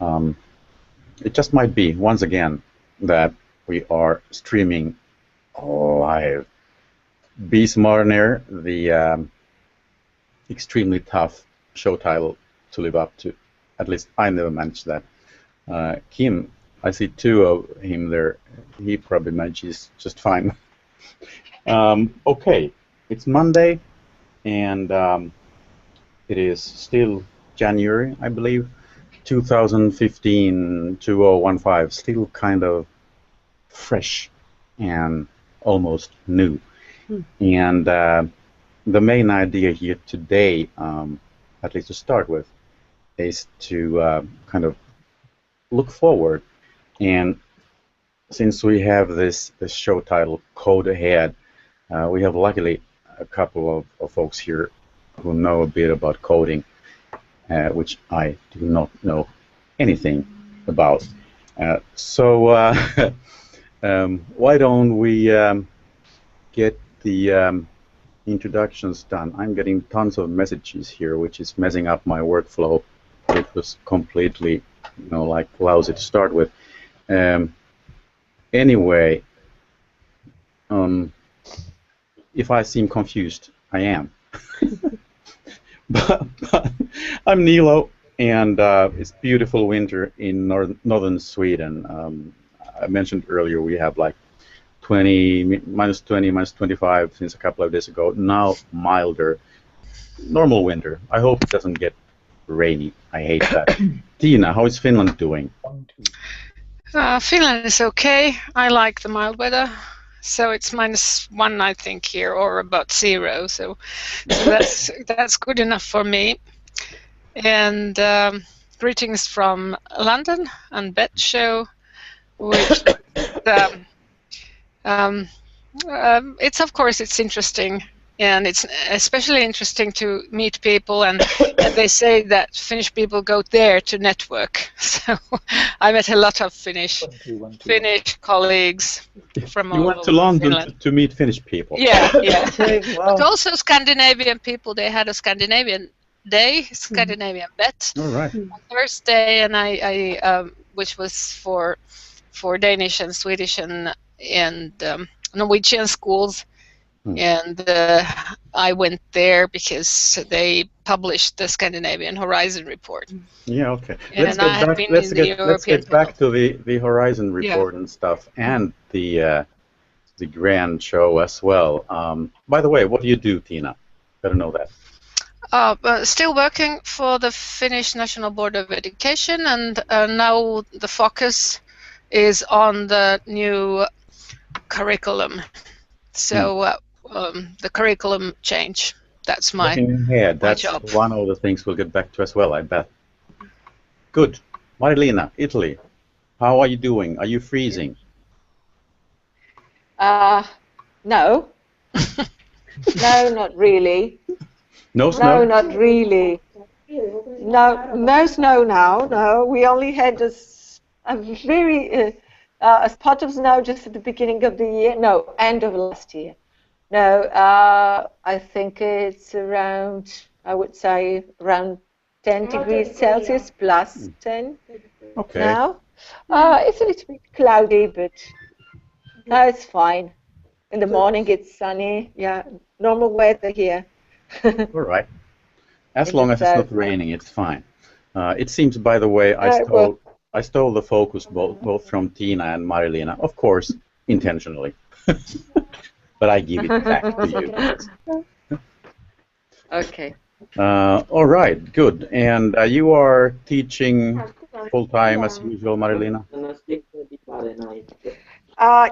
It just might be, once again, that we are streaming live. Be Smarter, the extremely tough show title to live up to. At least I never managed that. Kim, I see two of him there. He probably manages just fine. Okay, it's Monday, and it is still January, I believe, 2015, 2015, still kind of fresh and almost new. And the main idea here today, at least to start with, is to kind of look forward. And since we have this show title, Code Ahead, we have luckily a couple of folks here who know a bit about coding, which I do not know anything about. So why don't we get the introductions done? I'm getting tons of messages here, which is messing up my workflow. It was completely, like lousy to start with. Anyway, if I seem confused, I am. but I'm Nilo, and it's beautiful winter in northern Sweden. I mentioned earlier we have like minus 20, minus 25 since a couple of days ago. Now milder, normal winter. I hope it doesn't get rainy. I hate that. Tina, how is Finland doing? Finland is okay. I like the mild weather. So it's -1, I think, here, or about 0. So that's good enough for me. And greetings from London and Bet Show, which it's of course it's interesting, and it's especially interesting to meet people, and they say that Finnish people go there to network. So I met a lot of Finnish colleagues from all over. You went to London to meet Finnish people? Yeah. Wow. But also Scandinavian people. They had a Scandinavian day, Scandinavian Bet, on Thursday, and I which was for Danish and Swedish and Norwegian schools. And I went there because they published the Scandinavian Horizon Report. Yeah, okay. Let's get back to the Horizon Report and stuff, and the grand show as well. By the way, what do you do, Tina? Better know that. Still working for the Finnish National Board of Education, and now the focus is on the new curriculum. So the curriculum change, that's my job. One of the things we'll get back to as well, I bet. Good. Marilena, Italy, how are you doing? Are you freezing? No. No, not really. No snow? No, not really. No snow now. No, we only had a very a spot of snow just at the beginning of the year. No, end of last year. No, I think it's around, I would say, around 10 degrees Celsius, plus 10 now. It's a little bit cloudy, but it's fine. In the morning it's sunny. Yeah, normal weather here. All right. As long as it's not raining, it's fine. It seems, by the way, I stole the focus both from Tina and Marilena, of course, intentionally. But I give it back to you. Okay. All right, good. And you are teaching full-time as usual, Marilena?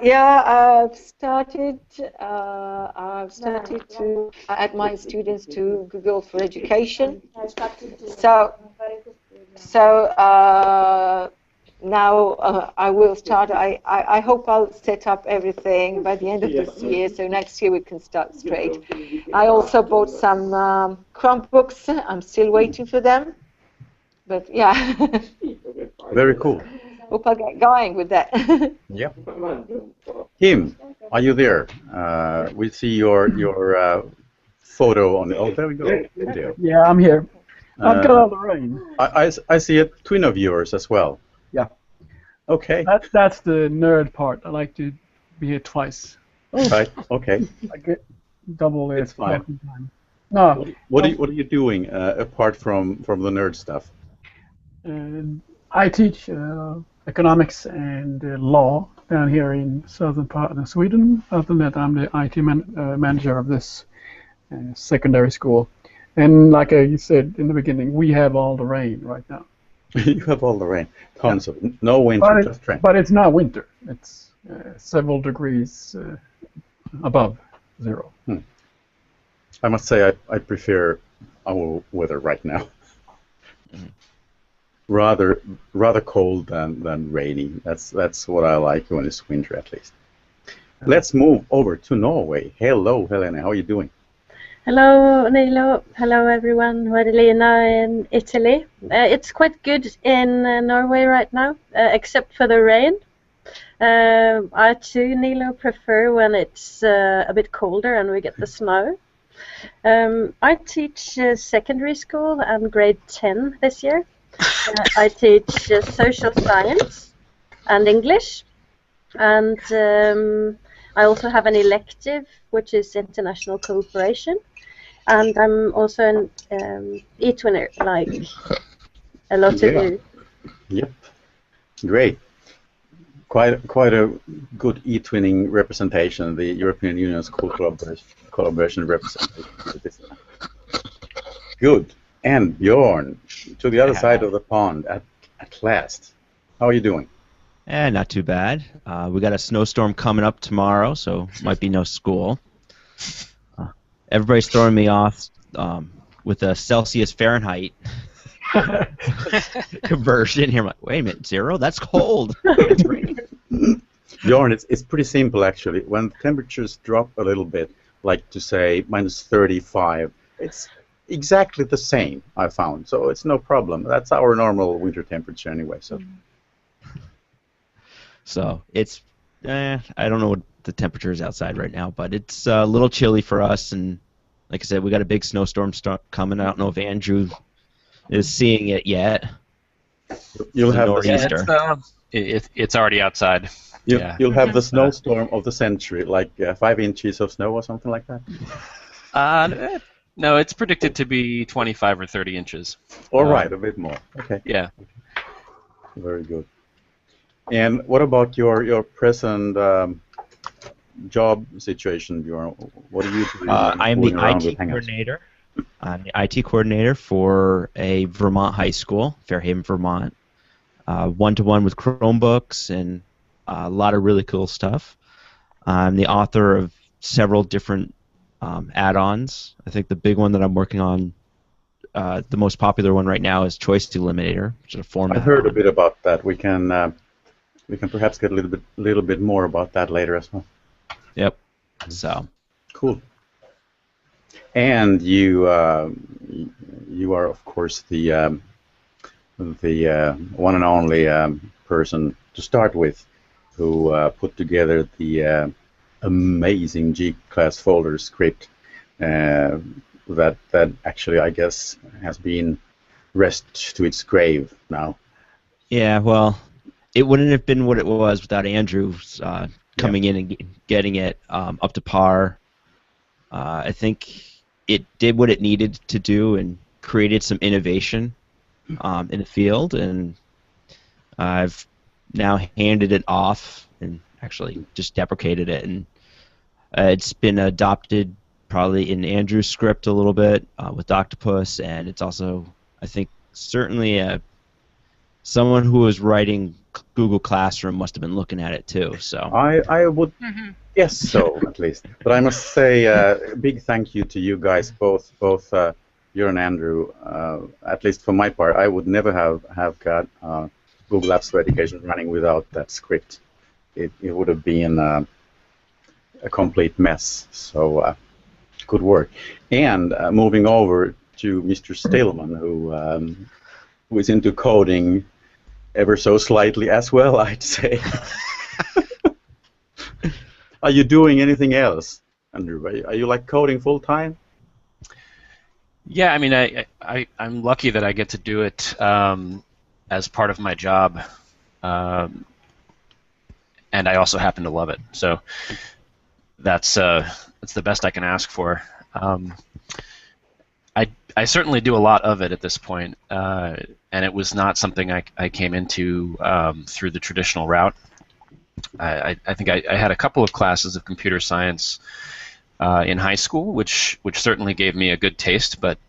Yeah, I've started to add my students to Google for Education. So now I will start. I hope I'll set up everything by the end of this year, so next year we can start straight. I also bought some Chromebooks. I'm still waiting for them, but yeah. Very cool. Hope I'll get going with that. Yeah. Kim, are you there? We see your photo on the. Oh, there we go. Video. Yeah, I'm here. I've got all the rain. I see a twin of yours as well. Yeah. Okay. That's the nerd part. I like to be here twice. All right. Okay. I get double It's fine. time. No. What are you doing apart from the nerd stuff? I teach economics and law down here in southern part of Sweden. Other than that, I'm the IT manager of this secondary school. And like you said in the beginning, we have all the rain right now. You have all the rain. Tons of no winter, just rain. But it's not winter. It's several degrees above zero. I must say I prefer our weather right now. Rather cold than rainy. That's what I like when it's winter, at least. Let's move over to Norway. Hello, Helena. How are you doing? Hello, Nilo. Hello, everyone. Marilena in Italy. It's quite good in Norway right now, except for the rain. I too, Nilo, prefer when it's a bit colder and we get the snow. I teach secondary school and grade 10 this year. I teach social science and English, and I also have an elective, which is international cooperation, and I'm also an e-twinner, like a lot of you. Yep, great. Quite a good e-twinning representation. The European Union School Collaboration representation. Good. And Bjorn, to the other side of the pond at last. How are you doing? Not too bad. We got a snowstorm coming up tomorrow, so might be no school. Everybody's throwing me off with a Celsius Fahrenheit conversion here. I'm like, wait a minute, 0? That's cold. It's raining. Bjorn, it's pretty simple actually. When temperatures drop a little bit, like to say -35, it's exactly the same, I found. So it's no problem. That's our normal winter temperature anyway. So it's, I don't know what the temperature is outside right now, but it's a little chilly for us. And like I said, we got a big snowstorm coming. I don't know if Andrew is seeing it yet. You'll have nor'easter. It's already outside. You'll have the snowstorm of the century, like 5 inches of snow or something like that. No, it's predicted to be 25 or 30 inches. All right, a bit more. Okay. Yeah. Very good. And what about your present job situation, Bjorn? What are you doing? I'm the IT coordinator. I'm the IT coordinator for a Vermont high school, Fairhaven, Vermont. One-to-one with Chromebooks and a lot of really cool stuff. I'm the author of several different add-ons. I think the big one that I'm working on, the most popular one right now, is Choice Eliminator, which is a format. I heard a bit about that. We can perhaps get a little bit more about that later as well. Yep. So cool. And you are of course the one and only person to start with who put together the amazing G-class folder script that actually I guess has been rest to its grave now. Yeah, well, it wouldn't have been what it was without Andrew coming in and getting it up to par. I think it did what it needed to do and created some innovation in the field, and I've now handed it off and actually just deprecated it, and it's been adopted probably in Andrew's script a little bit with Octopus, and it's also, I think, certainly someone who was writing Google Classroom must have been looking at it too. So I would guess so, at least. But I must say a big thank you to you guys, both you and Andrew. At least for my part, I would never have got Google Apps for Education running without that script. It would have been a complete mess. So good work. And moving over to Mr. Stillman, who is into coding ever so slightly as well, I'd say. Are you doing anything else, Andrew? Are you like coding full time? Yeah, I mean, I'm lucky that I get to do it as part of my job, and I also happen to love it. So that's the best I can ask for. I certainly do a lot of it at this point, and it was not something I came into through the traditional route. I think I had a couple of classes of computer science in high school, which certainly gave me a good taste, but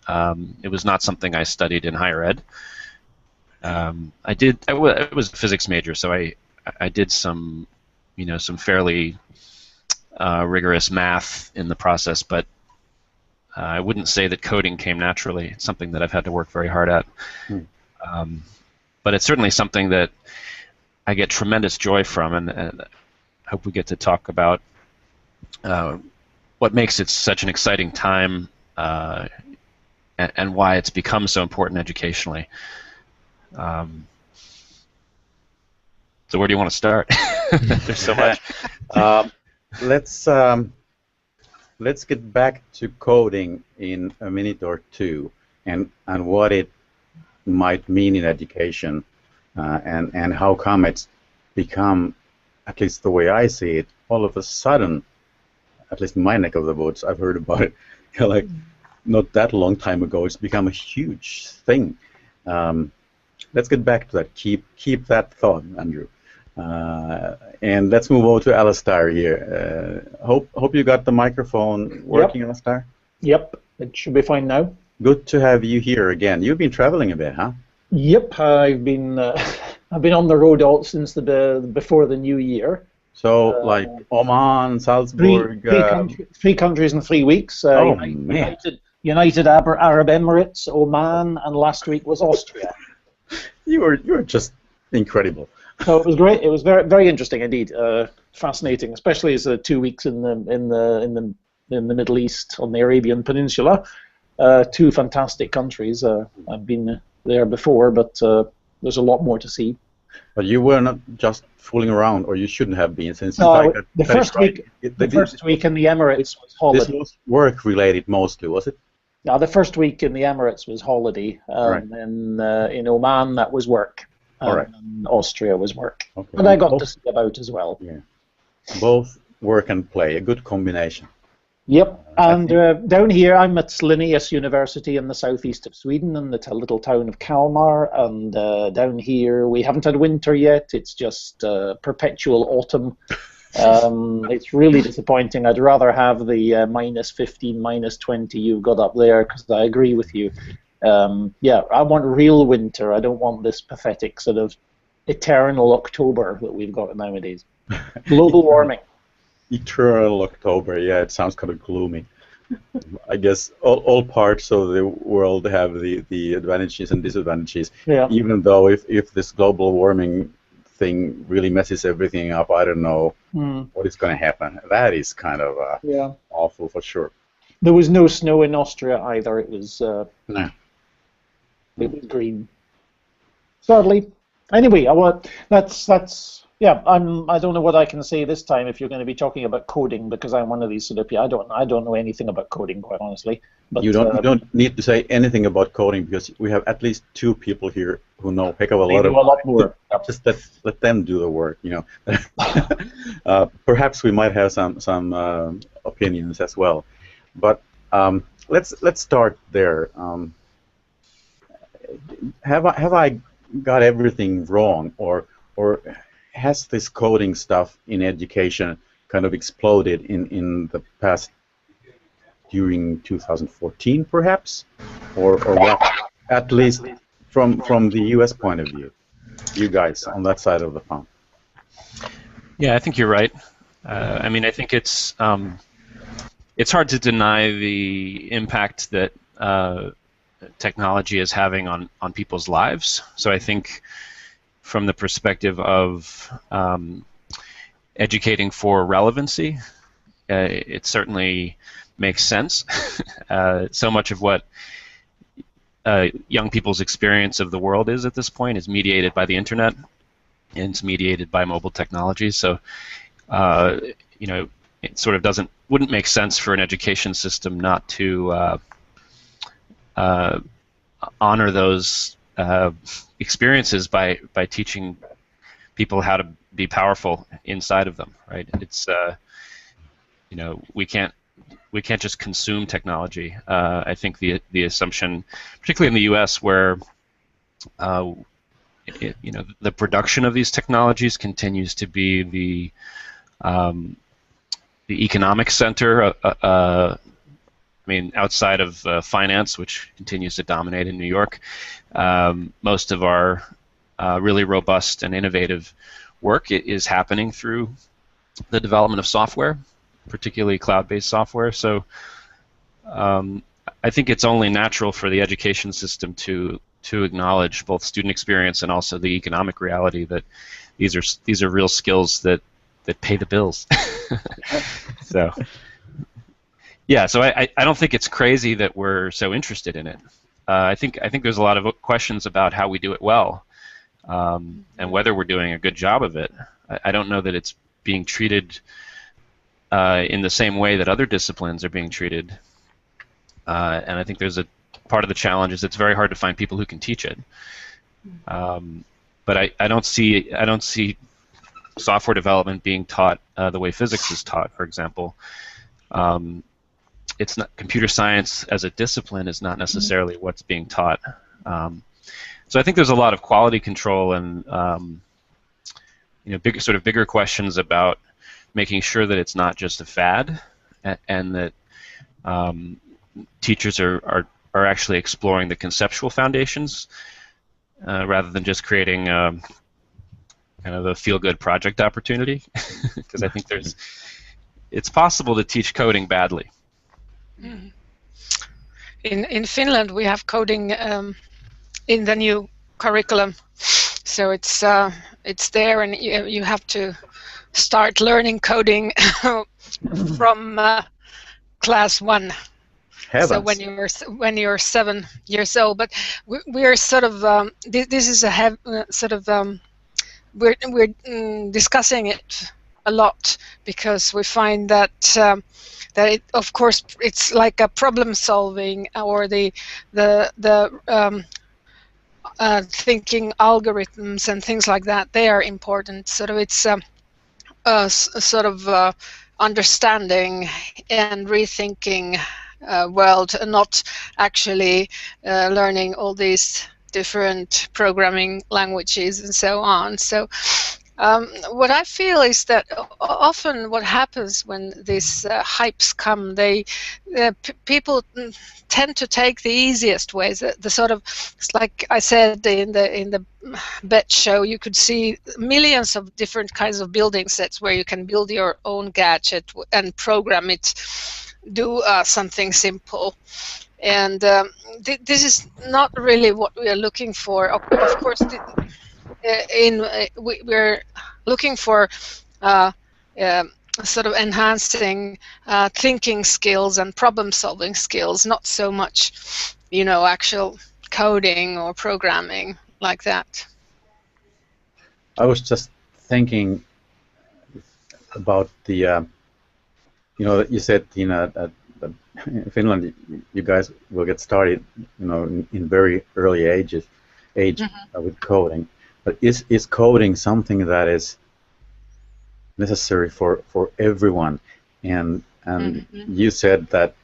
it was not something I studied in higher ed. I was a physics major, so I did some fairly rigorous math in the process, but I wouldn't say that coding came naturally. It's something that I've had to work very hard at. But it's certainly something that I get tremendous joy from, and I hope we get to talk about what makes it such an exciting time and why it's become so important educationally. So where do you want to start? There's so much. Let's get back to coding in a minute or two, and what it might mean in education, and how come it's become, at least the way I see it, all of a sudden, at least in my neck of the woods, I've heard about it, like not that long time ago. It's become a huge thing. Let's get back to that. Keep that thought, Andrew. And let's move over to Alistair here. Hope you got the microphone working, yep. Alistair? Yep, it should be fine now. Good to have you here again. You've been traveling a bit, huh? Yep, I've been on the road all since before the new year. So like Oman, Salzburg. Three countries in 3 weeks. United Arab Emirates, Oman, and last week was Austria. You were just incredible. So it was great. It was very, very interesting indeed. Fascinating, especially as 2 weeks in the Middle East on the Arabian Peninsula. Two fantastic countries. I've been there before, but there's a lot more to see. But you were not just fooling around, or you shouldn't have been, since the first week in the Emirates was holiday. This was work related mostly, was it? Yeah, the first week in the Emirates was holiday, and in Oman that was work. And Austria was work. Okay. But I got to see about as well. Yeah. Both work and play, a good combination. Yep, and down here I'm at Linnaeus University in the southeast of Sweden, in the little town of Kalmar, and down here we haven't had winter yet, it's just perpetual autumn. It's really disappointing. I'd rather have the -15, -20 you've got up there, because I agree with you. Yeah, I want real winter. I don't want this pathetic sort of eternal October that we've got nowadays. Global warming. Eternal October, yeah, it sounds kind of gloomy. I guess all parts of the world have the advantages and disadvantages. Yeah. Even though if this global warming thing really messes everything up, I don't know what is going to happen. That is kind of awful for sure. There was no snow in Austria either. It was it was green. Sadly. Anyway, that's yeah. I don't know what I can say this time if you're going to be talking about coding, because I'm one of these sort of people. I don't know anything about coding, quite honestly. But you don't need to say anything about coding, because we have at least 2 people here who know a heck of a lot more. Just let them do the work, you know. Perhaps we might have some opinions as well, but let's start there. Have I got everything wrong, or has this coding stuff in education kind of exploded in the past, during 2014 perhaps, or what? At least from the US point of view, you guys on that side of the phone. Yeah, I think you're right. I mean, I think it's hard to deny the impact that technology is having on people's lives. So I think from the perspective of educating for relevancy, it certainly makes sense. So much of what young people's experience of the world is at this point is mediated by the internet, and it's mediated by mobile technology. So, you know, it sort of wouldn't make sense for an education system not to honor those experiences by teaching people how to be powerful inside of them, right? It's we can't just consume technology. I think the assumption, particularly in the U.S., where the production of these technologies continues to be the economic center. Outside of finance, which continues to dominate in New York, most of our really robust and innovative work is happening through the development of software, particularly cloud-based software. So I think it's only natural for the education system to acknowledge both student experience and also the economic reality that these are real skills that pay the bills. So. Yeah, so I don't think it's crazy that we're so interested in it. I think there's a lot of questions about how we do it well, and whether we're doing a good job of it. I don't know that it's being treated in the same way that other disciplines are being treated. And I think there's a part of the challenge is it's very hard to find people who can teach it. But I don't see software development being taught the way physics is taught, for example. It's not, computer science as a discipline is not necessarily what's being taught. So I think there's a lot of quality control and bigger questions about making sure that it's not just a fad, and that teachers are actually exploring the conceptual foundations rather than just creating kind of a feel-good project opportunity. Because I think it's possible to teach coding badly. In Finland, we have coding in the new curriculum, so it's there, and you have to start learning coding from class 1. Heavens. So when you're 7 years old, but we're sort of this is a we're discussing it a lot, because we find that that it, of course, it's like a problem solving, or the thinking algorithms and things like that. They are important. Sort of it's sort of understanding and rethinking world, and not actually learning all these different programming languages and so on. So what I feel is that often what happens when these hypes come, people tend to take the easiest ways. The sort of, it's like I said in the Bet show, you could see millions of different kinds of building sets where you can build your own gadget and program it, do something simple. And this is not really what we are looking for. Of course, we're looking for sort of enhancing thinking skills and problem-solving skills, not so much, actual coding or programming like that. I was just thinking about the, you said, that in Finland you guys will get started, in very early age with coding. But is coding something that is necessary for everyone? And you said that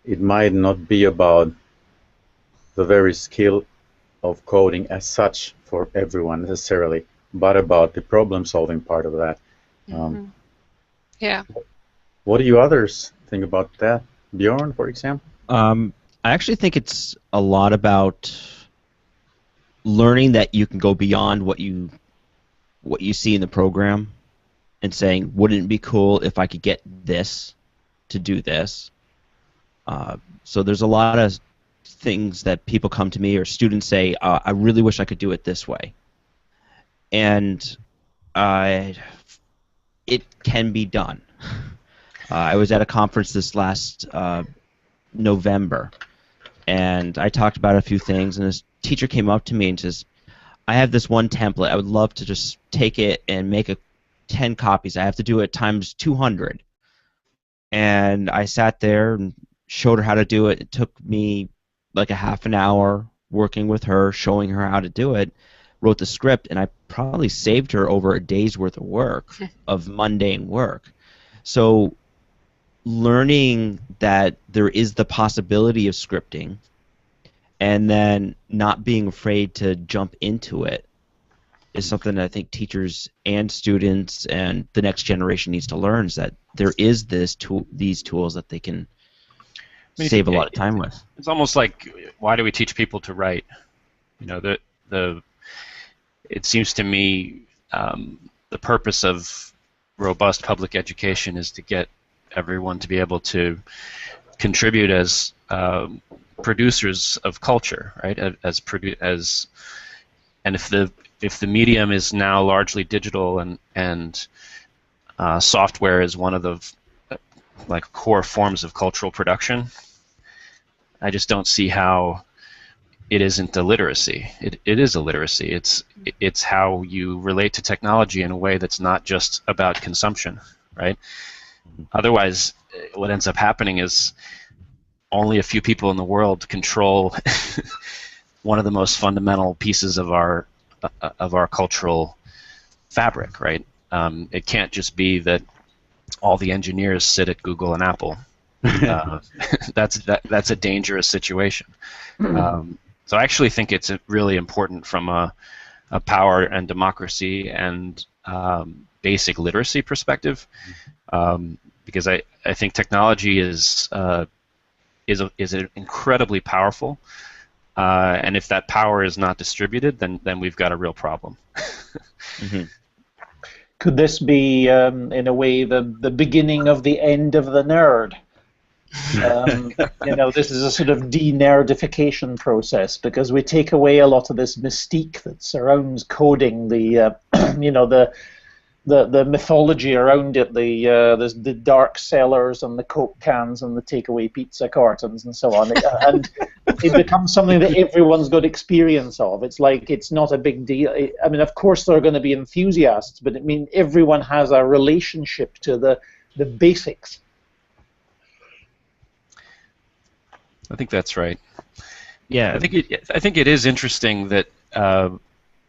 it might not be about the very skill of coding as such for everyone necessarily, but about the problem-solving part of that. Yeah. What do you others think about that? Bjorn, for example? I actually think it's a lot about learning that you can go beyond what you see in the program, and saying, wouldn't it be cool if I could get this to do this? So there's a lot of things that people come to me, or students say, I really wish I could do it this way. And it can be done. I was at a conference this last November, and I talked about a few things, and this teacher came up to me and says, I have this one template. I would love to just take it and make 10 copies. I have to do it times 200. And I sat there and showed her how to do it. It took me like a half an hour working with her, showing her how to do it, wrote the script, and I probably saved her over a day's worth of work, of mundane work. So learning that there is the possibility of scripting and then not being afraid to jump into it is something that I think teachers and students and the next generation needs to learn, is that there is these tools that they can save a lot of time with. It's almost like, why do we teach people to write? You know, it seems to me the purpose of robust public education is to get everyone to be able to contribute as producers of culture, right? And if the medium is now largely digital and software is one of the like core forms of cultural production, I just don't see how it isn't a literacy. It is a literacy. It's how you relate to technology in a way that's not just about consumption, right? Otherwise, what ends up happening is only a few people in the world control one of the most fundamental pieces of our cultural fabric, right? It can't just be that all the engineers sit at Google and Apple. That's a dangerous situation. So I actually think it's really important from a power and democracy and basic literacy perspective, because I think technology is incredibly powerful, and if that power is not distributed, then we've got a real problem. Mm-hmm. Could this be, in a way, the beginning of the end of the nerd? You know, this is a sort of de-nerdification process, because we take away a lot of this mystique that surrounds coding, the you know, the mythology around it, the dark cellars and the Coke cans and the takeaway pizza cartons and so on, and it becomes something that everyone's got experience of. It's like, it's not a big deal. I mean, of course there are going to be enthusiasts, but I mean, everyone has a relationship to the basics. I think that's right. Yeah, I think it is interesting that,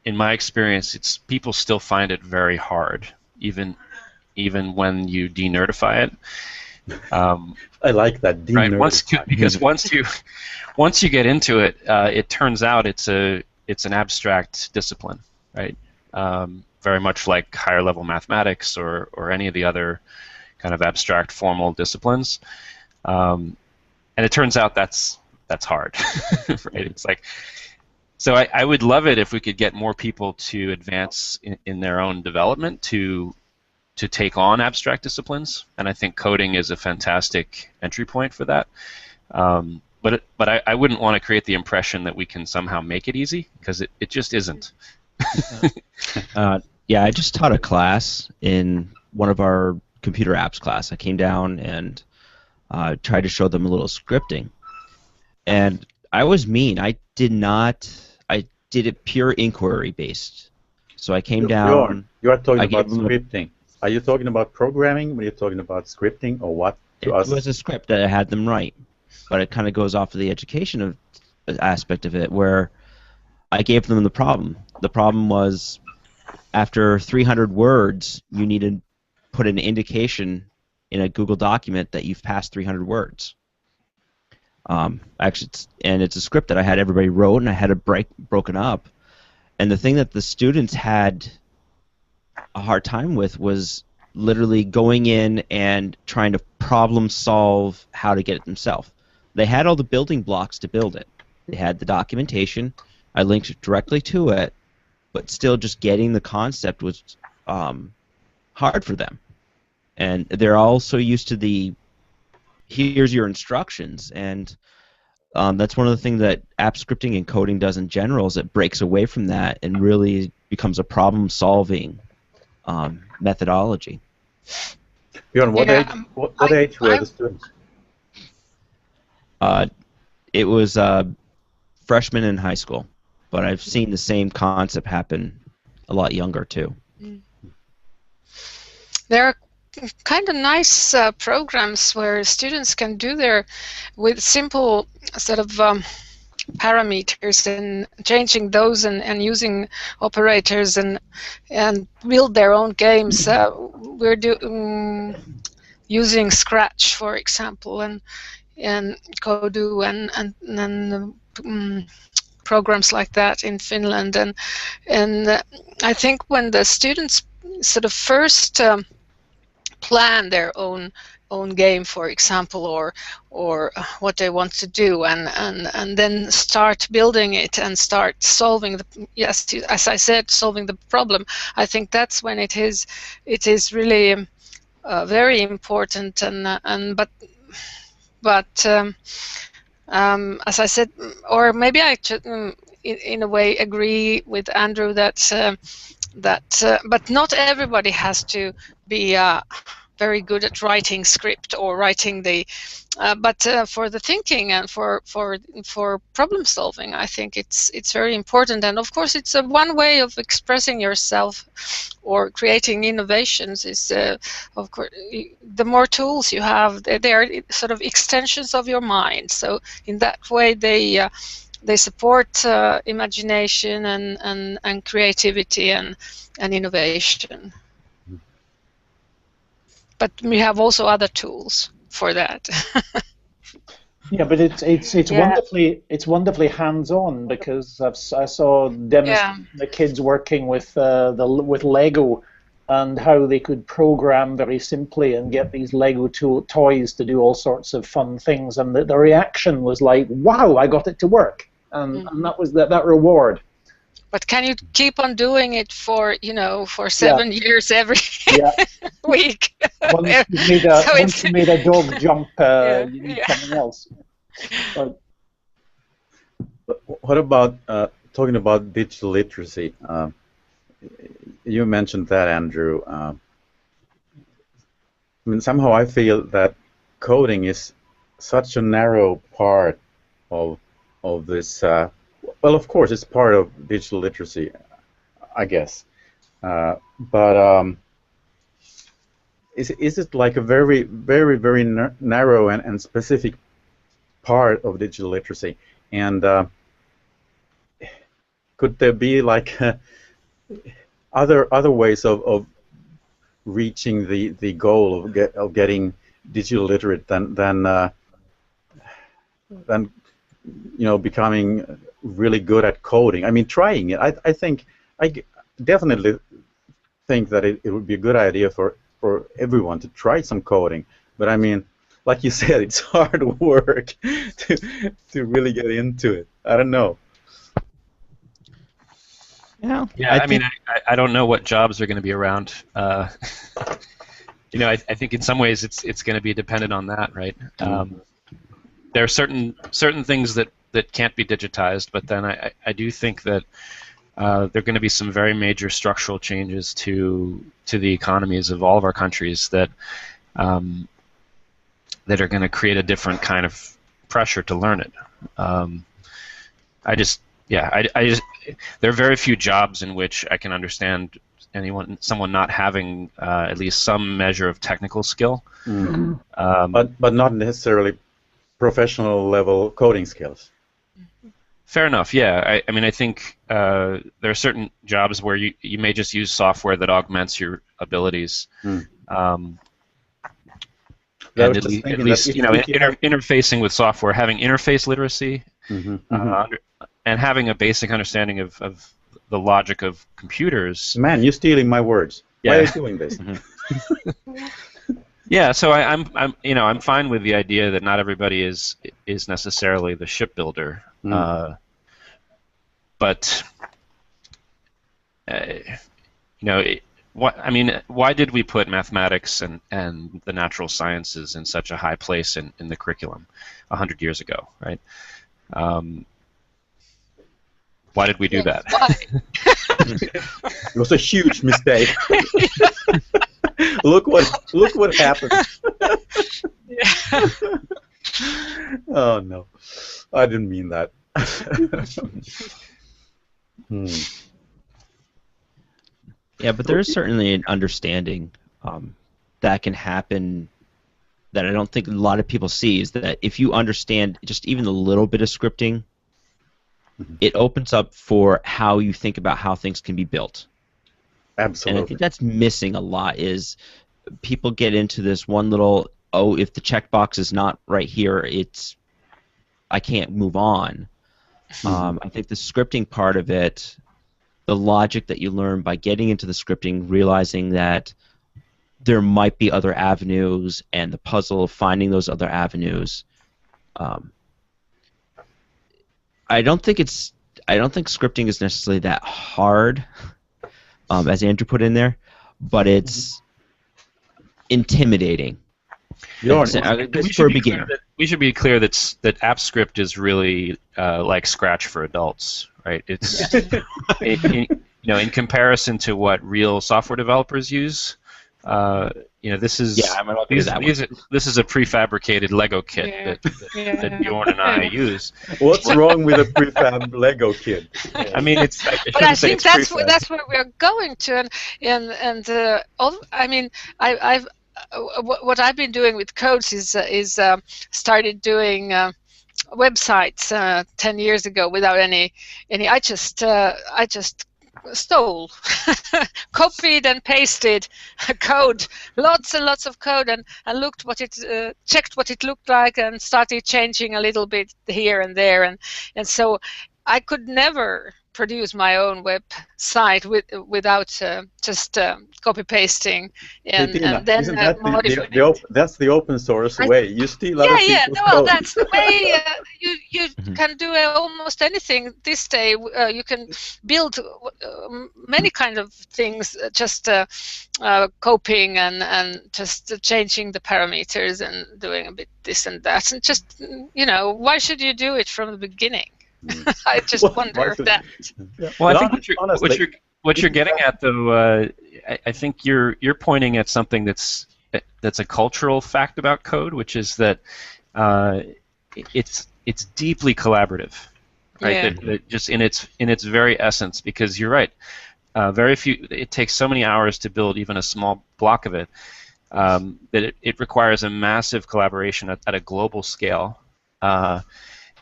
in my experience, people still find it very hard, even when you de-nerdify it. I like that, de-nerdify. Right? Because once you get into it, it turns out it's an abstract discipline, right? Very much like higher level mathematics or any of the other kind of abstract formal disciplines. And it turns out that's hard, right? It's like, so I would love it if we could get more people to advance in their own development to take on abstract disciplines, and I think coding is a fantastic entry point for that. But I wouldn't want to create the impression that we can somehow make it easy, because it just isn't. Yeah, I just taught a class in one of our computer apps class. I came down and tried to show them a little scripting, and I was mean. I did it pure inquiry based. So I came down. You are talking about scripting. Are you talking about programming when you're talking about scripting, or what? It was a script that I had them write, but it kind of goes off of the education aspect of it, where I gave them the problem. The problem was, after 300 words, you need to put an indication in a Google document that you've passed 300 words. Actually, it's a script that I had everybody wrote, and I had it broken up. And the thing that the students had a hard time with was literally going in and trying to problem solve how to get it themselves. They had all the building blocks to build it. They had the documentation. I linked directly to it, but still just getting the concept was hard for them. And they're also used to the, here's your instructions, and that's one of the things that app scripting and coding does in general, is it breaks away from that and really becomes a problem-solving methodology. Bjorn, what age were the students? It was freshmen in high school, but I've seen the same concept happen a lot younger too. There are kind of nice programs where students can do with simple sort of parameters and changing those and using operators and build their own games. We're using Scratch, for example, and Kodu and programs like that in Finland, and I think when the students sort of first plan their own game, for example, or what they want to do, and then start building it and start solving as I said, solving the problem, I think that's when it is really very important. But as I said, or maybe I in a way agree with Andrew that but not everybody has to be very good at writing script or writing the but for the thinking and for problem solving, I think it's very important. And of course, it's one way of expressing yourself or creating innovations is of course the more tools you have, they are sort of extensions of your mind. So in that way, they support imagination and creativity and innovation. But we have also other tools for that. Yeah, but it's wonderfully hands-on, because I saw the kids working with with Lego and how they could program very simply and get these Lego toys to do all sorts of fun things, and the reaction was like, "Wow, I got it to work," and that was that reward. But can you keep on doing it for 7 years every week? Once you made a dog jump, you need something else. But what about talking about digital literacy? You mentioned that, Andrew. I mean, somehow I feel that coding is such a narrow part of this. Well, of course, it's part of digital literacy, I guess. But is it like a very, very, very narrow and specific part of digital literacy? And could there be like other ways of reaching the goal of getting digital literate than becoming really good at coding? I mean, trying it. I definitely think that it would be a good idea for everyone to try some coding. But I mean, like you said, it's hard work to really get into it. I don't know. Yeah, I mean, I don't know what jobs are going to be around. I think in some ways it's going to be dependent on that, right? There are certain things that can't be digitized, but then I do think that there are going to be some very major structural changes to the economies of all of our countries that are going to create a different kind of pressure to learn it. There are very few jobs in which I can understand someone not having at least some measure of technical skill. But not necessarily professional level coding skills. Fair enough. Yeah, I mean, I think there are certain jobs where you may just use software that augments your abilities. And at least interfacing with software, having interface literacy, and having a basic understanding of the logic of computers. Man, you're stealing my words. Yeah. Why are you doing this? Yeah, so I'm fine with the idea that not everybody is necessarily the shipbuilder, but why did we put mathematics and the natural sciences in such a high place in the curriculum 100 years ago, right? Why did we do that? It was a huge mistake. Look what happened. Oh no, I didn't mean that. Yeah, but there is certainly an understanding that can happen that I don't think a lot of people see, is that if you understand just even a little bit of scripting, it opens up for how you think about how things can be built. Absolutely. And I think that's missing a lot, is people get into this one little, oh, if the checkbox is not right here, I can't move on. I think the scripting part of it, the logic that you learn by getting into the scripting, realizing that there might be other avenues, and the puzzle of finding those other avenues. I don't think scripting is necessarily that hard, as Andrew put in there, but it's intimidating. We should be clear that AppScript is really like Scratch for adults, right? It's in comparison to what real software developers use. This is this is a prefabricated Lego kit that Bjorn and I use. What's wrong with a prefab Lego kit? I mean, but I think that's where we're going to, what I've been doing with codes is started doing websites 10 years ago without any. I just stole, copied and pasted code, lots and lots of code, and looked what it, checked what it looked like, and started changing a little bit here and there, and so I could never produce my own website without just copy pasting and then isn't that modifying. that's the open source way. You steal other people's code. That's the way you can do almost anything this day. You can build many kind of things, just copying and just changing the parameters and doing a bit this and that, and just why should you do it from the beginning? I just wonder that. Well, I think what you're getting at, though, I think you're pointing at something that's a cultural fact about code, which is that it's deeply collaborative, right? That just in its very essence, because you're right, very few. It takes so many hours to build even a small block of it that it requires a massive collaboration at a global scale.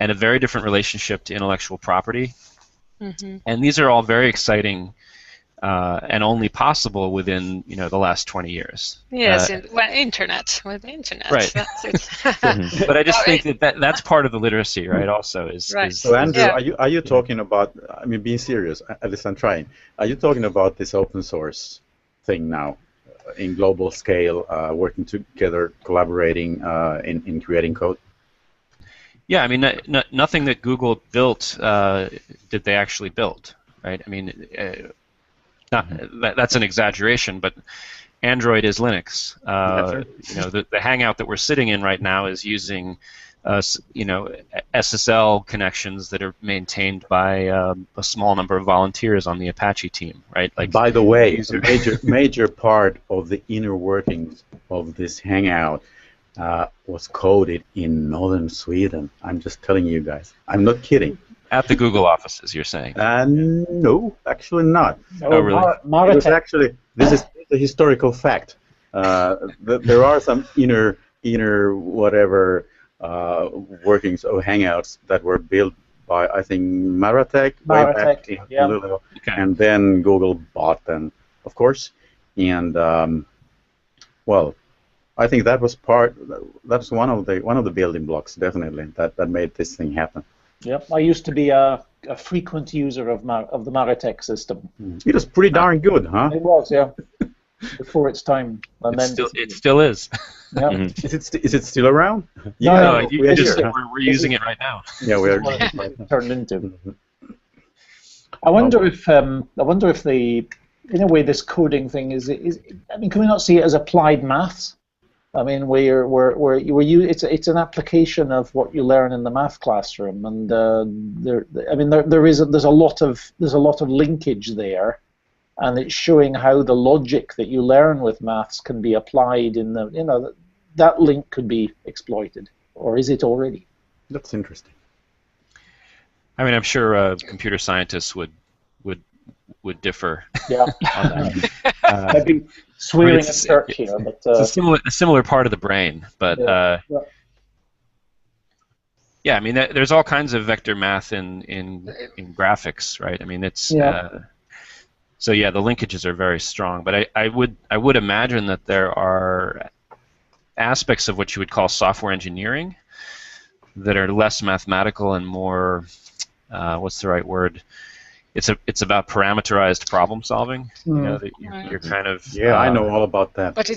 And a very different relationship to intellectual property. Mm-hmm. And these are all very exciting and only possible within the last 20 years. Yes, with the internet. Right. That's it. But I just think that's part of the literacy, right? Also is. Right. So Andrew, are you talking about? I mean, being serious. At least I'm trying. Are you talking about this open source thing now, in global scale, working together, collaborating in creating code? Yeah, I mean, nothing that Google built did they actually build, right? I mean, that's an exaggeration, but Android is Linux. The Hangout that we're sitting in right now is using, SSL connections that are maintained by a small number of volunteers on the Apache team, right? Like, by the way, a major part of the inner workings of this Hangout was coded in northern Sweden. I'm just telling you guys. I'm not kidding. At the Google offices, you're saying? No, actually not. Oh, really? It was actually, this is a historical fact. There are some inner whatever workings of Hangouts that were built by, I think, Maratech way back in Luleå, and then Google bought them, of course. And I think that was one of the building blocks, definitely, that made this thing happen. Yep, I used to be a frequent user of the Maratech system. It was pretty darn good, huh? It was, yeah. Before its time. And it still is. Yeah. Is it still around? Yeah, we're using it right now. Yeah, we are. Turned into. I wonder if the, in a way, this coding thing is. I mean, can we not see it as applied maths? I mean, it's an application of what you learn in the math classroom, and there's a lot of linkage there, and it's showing how the logic that you learn with maths can be applied in that link could be exploited, or is it already? That's interesting. I mean, I'm sure computer scientists would differ. Yeah. On that. I'd be swearing a cert here, but it's a similar part of the brain, but Yeah, I mean, there's all kinds of vector math in graphics, right? I mean, it's so yeah, the linkages are very strong. But I would imagine that there are aspects of what you would call software engineering that are less mathematical and more what's the right word? It's about parameterized problem solving. You know, that you're kind of I know all about that. But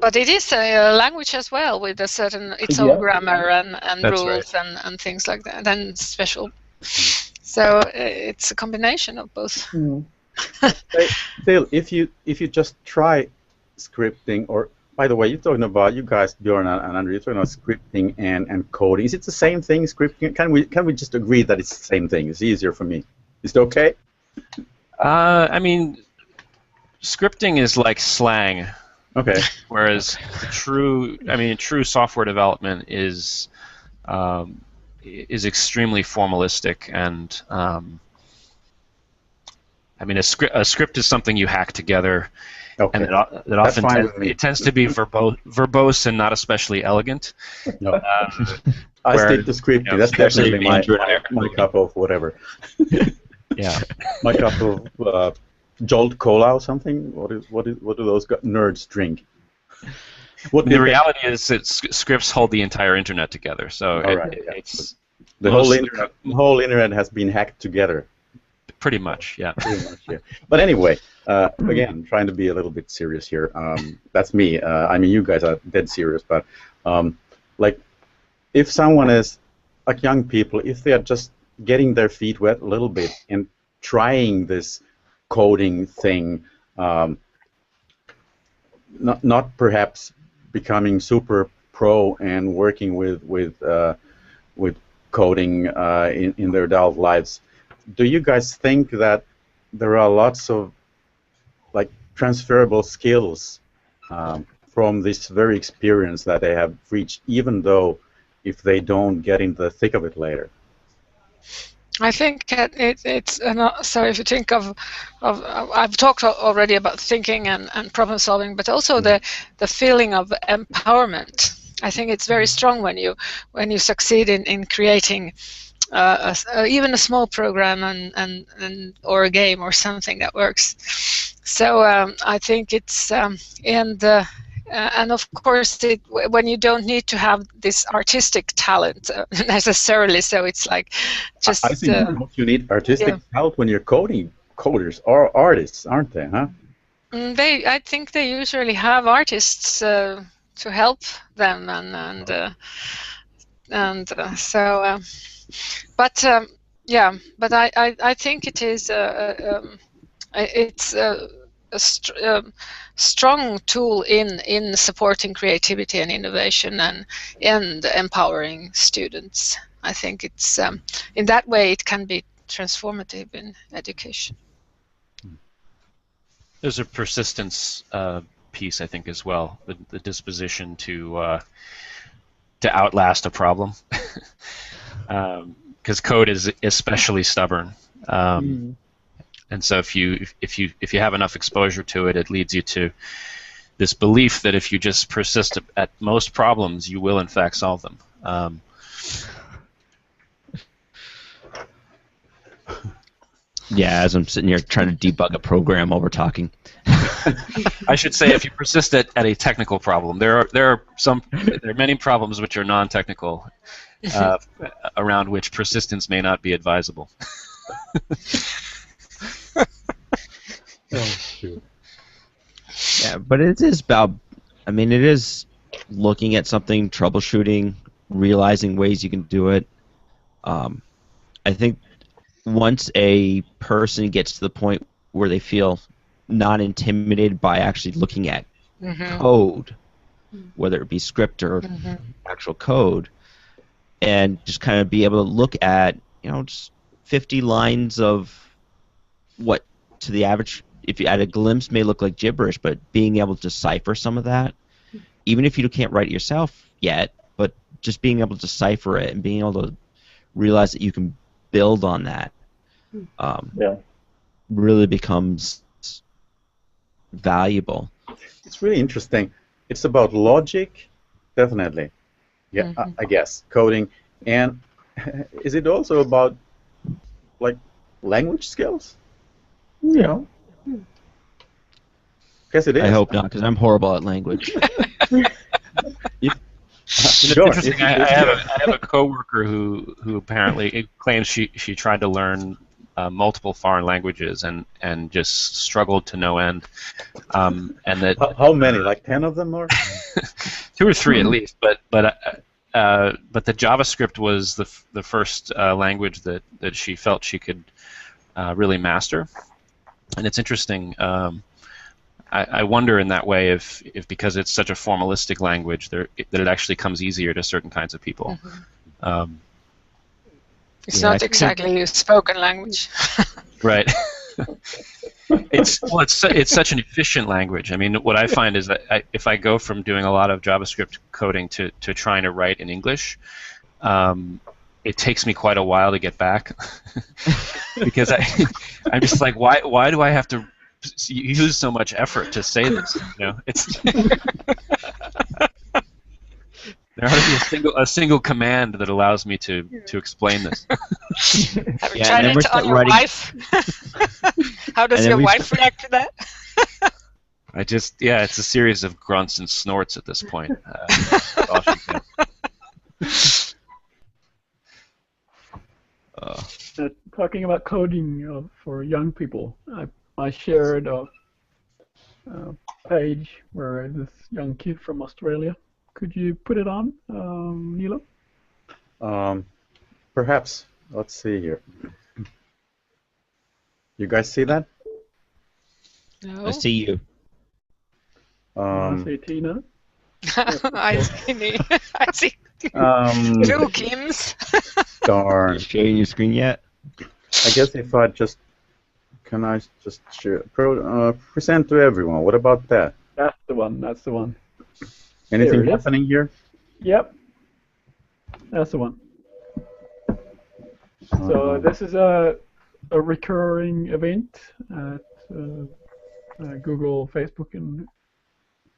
but it is a language as well with a certain its own grammar and rules and things like that, and special. So it's a combination of both. Still, if you just try scripting, or by the way, you're talking about, you guys, Bjorn and Andrew, you're talking about scripting and coding. Is it the same thing, scripting? Can we just agree that it's the same thing? It's easier for me. Is it okay? I mean, scripting is like slang. Okay. Whereas true software development is extremely formalistic, and I mean, a script is something you hack together, and that often tends to be verbose and not especially elegant. No. I stick to scripting. That's definitely my cup of whatever. Yeah. My cup of Jolt Cola or something. What do those nerds drink? The reality is that scripts hold the entire internet together. So it's the whole internet has been hacked together. Pretty much, yeah. Pretty much, yeah. But anyway, again, trying to be a little bit serious here. That's me. I mean, you guys are dead serious, but like, if someone is, like young people, if they are just getting their feet wet a little bit and trying this coding thing, not perhaps becoming super pro and working with coding in their adult lives, do you guys think that there are lots of like transferable skills from this very experience that they have reached, even though if they don't get in the thick of it later? I think it's so if you think of I've talked already about thinking and problem solving, but also the feeling of empowerment. I think it's very strong when you succeed in creating even a small program and or a game or something that works. So I think it's and of course when you don't need to have this artistic talent necessarily, so it's like just. I think you need artistic talent when you're coding. Coders are artists, aren't they? Huh? I think they usually have artists to help them so. But but I think it is it's a strong tool in supporting creativity and innovation and empowering students. I think it's in that way it can be transformative in education. There's a persistence piece, I think, as well. The disposition to outlast a problem. Because code is especially stubborn, and so if you have enough exposure to it, it leads you to this belief that if you just persist at most problems, you will in fact solve them. Yeah, as I'm sitting here trying to debug a program while we're talking. I should say, if you persist at a technical problem, there are many problems which are non-technical. Around which persistence may not be advisable. Yeah, but it is about, I mean, it is looking at something, troubleshooting, realizing ways you can do it. I think once a person gets to the point where they feel not intimidated by actually looking at code, whether it be script or actual code, and just kind of be able to look at, just 50 lines of what to the average, if you at a glimpse, may look like gibberish, but being able to decipher some of that, even if you can't write it yourself yet, but just being able to decipher it and being able to realize that you can build on that, really becomes valuable. It's really interesting. It's about logic, definitely. Yeah, I guess coding, And is it also about like language skills? Yeah. Guess it is. I hope not, because I'm horrible at language. It's interesting. I have a coworker who apparently claims she tried to learn multiple foreign languages and just struggled to no end. And that how many? Like 10 of them, or 2 or 3 at least. But the JavaScript was the first language that she felt she could really master. And it's interesting. I wonder in that way if because it's such a formalistic language that it actually comes easier to certain kinds of people. Mm-hmm. It's not exactly a spoken language. Right. It's such an efficient language. I mean, what I find is that if I go from doing a lot of JavaScript coding to trying to write in English, it takes me quite a while to get back because I'm just like, why do I have to use so much effort to say this? You know, it's there ought to be a single command that allows me to explain this. Have you tried it on your wife? How does your wife react to that? It's a series of grunts and snorts at this point. All she can. Talking about coding for young people, I shared a page where this young kid from Australia. Could you put it on, Nilo? Perhaps. Let's see here. You guys see that? No. I see you. I see Tina. I see me. I see two Kims. Darn. Are you sharing your screen yet? I guess if I just... Can I just share, present to everyone? What about that? That's the one. That's the one. Anything happening here? Yep. That's the one. So this is a recurring event at Google, Facebook, and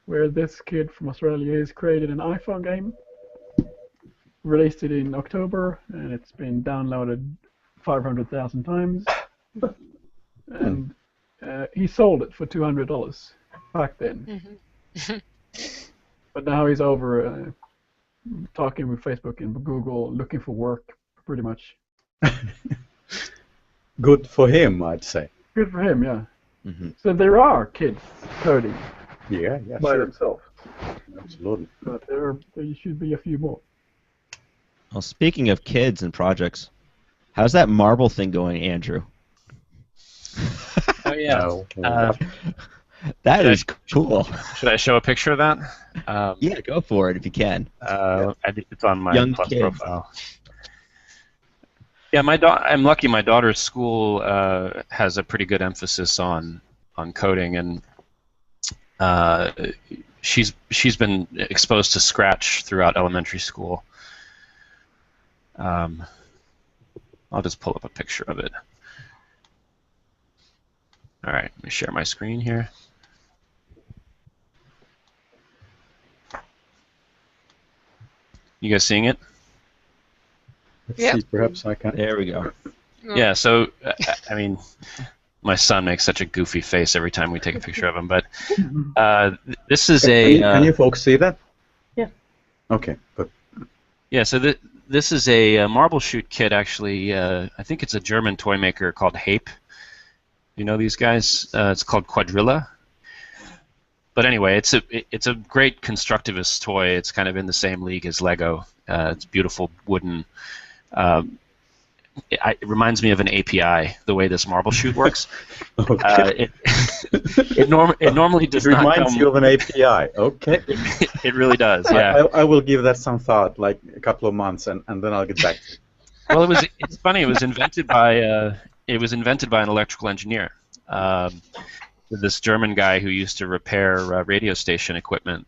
where this kid from Australia has created an iPhone game, released it in October, and it's been downloaded 500,000 times. And he sold it for $200 back then. Mm-hmm. But now he's over talking with Facebook and Google, looking for work, pretty much. Good for him, I'd say. Good for him, yeah. Mm-hmm. So there are kids coding by themselves. Absolutely. But there should be a few more. Well, speaking of kids and projects, how's that marble thing going, Andrew? Oh, yeah. That is cool. Should I show a picture of that? Yeah, go for it if you can. It's on my Young Plus kids. profile. Yeah, I'm lucky. My daughter's school has a pretty good emphasis on coding, and she's been exposed to Scratch throughout elementary school. I'll just pull up a picture of it. All right, let me share my screen here. You guys seeing it? Let's see, perhaps I can. There we go. Yeah, so, I mean, my son makes such a goofy face every time we take a picture of him, but this is a... Can you folks see that? Yeah. Okay, good. Yeah, so this is a marble shoot kit, actually. I think it's a German toy maker called Hape. You know these guys? It's called Quadrilla. But anyway, it's a great constructivist toy. It's kind of in the same league as Lego. It's beautiful wooden. It reminds me of an API, the way this marble shoot works. Okay. It normally does not come... It reminds you of an API. Okay. It really does. Yeah. I will give that some thought, like a couple of months, and then I'll get back to it. Well, it's funny. It was invented by an electrical engineer. This German guy who used to repair radio station equipment.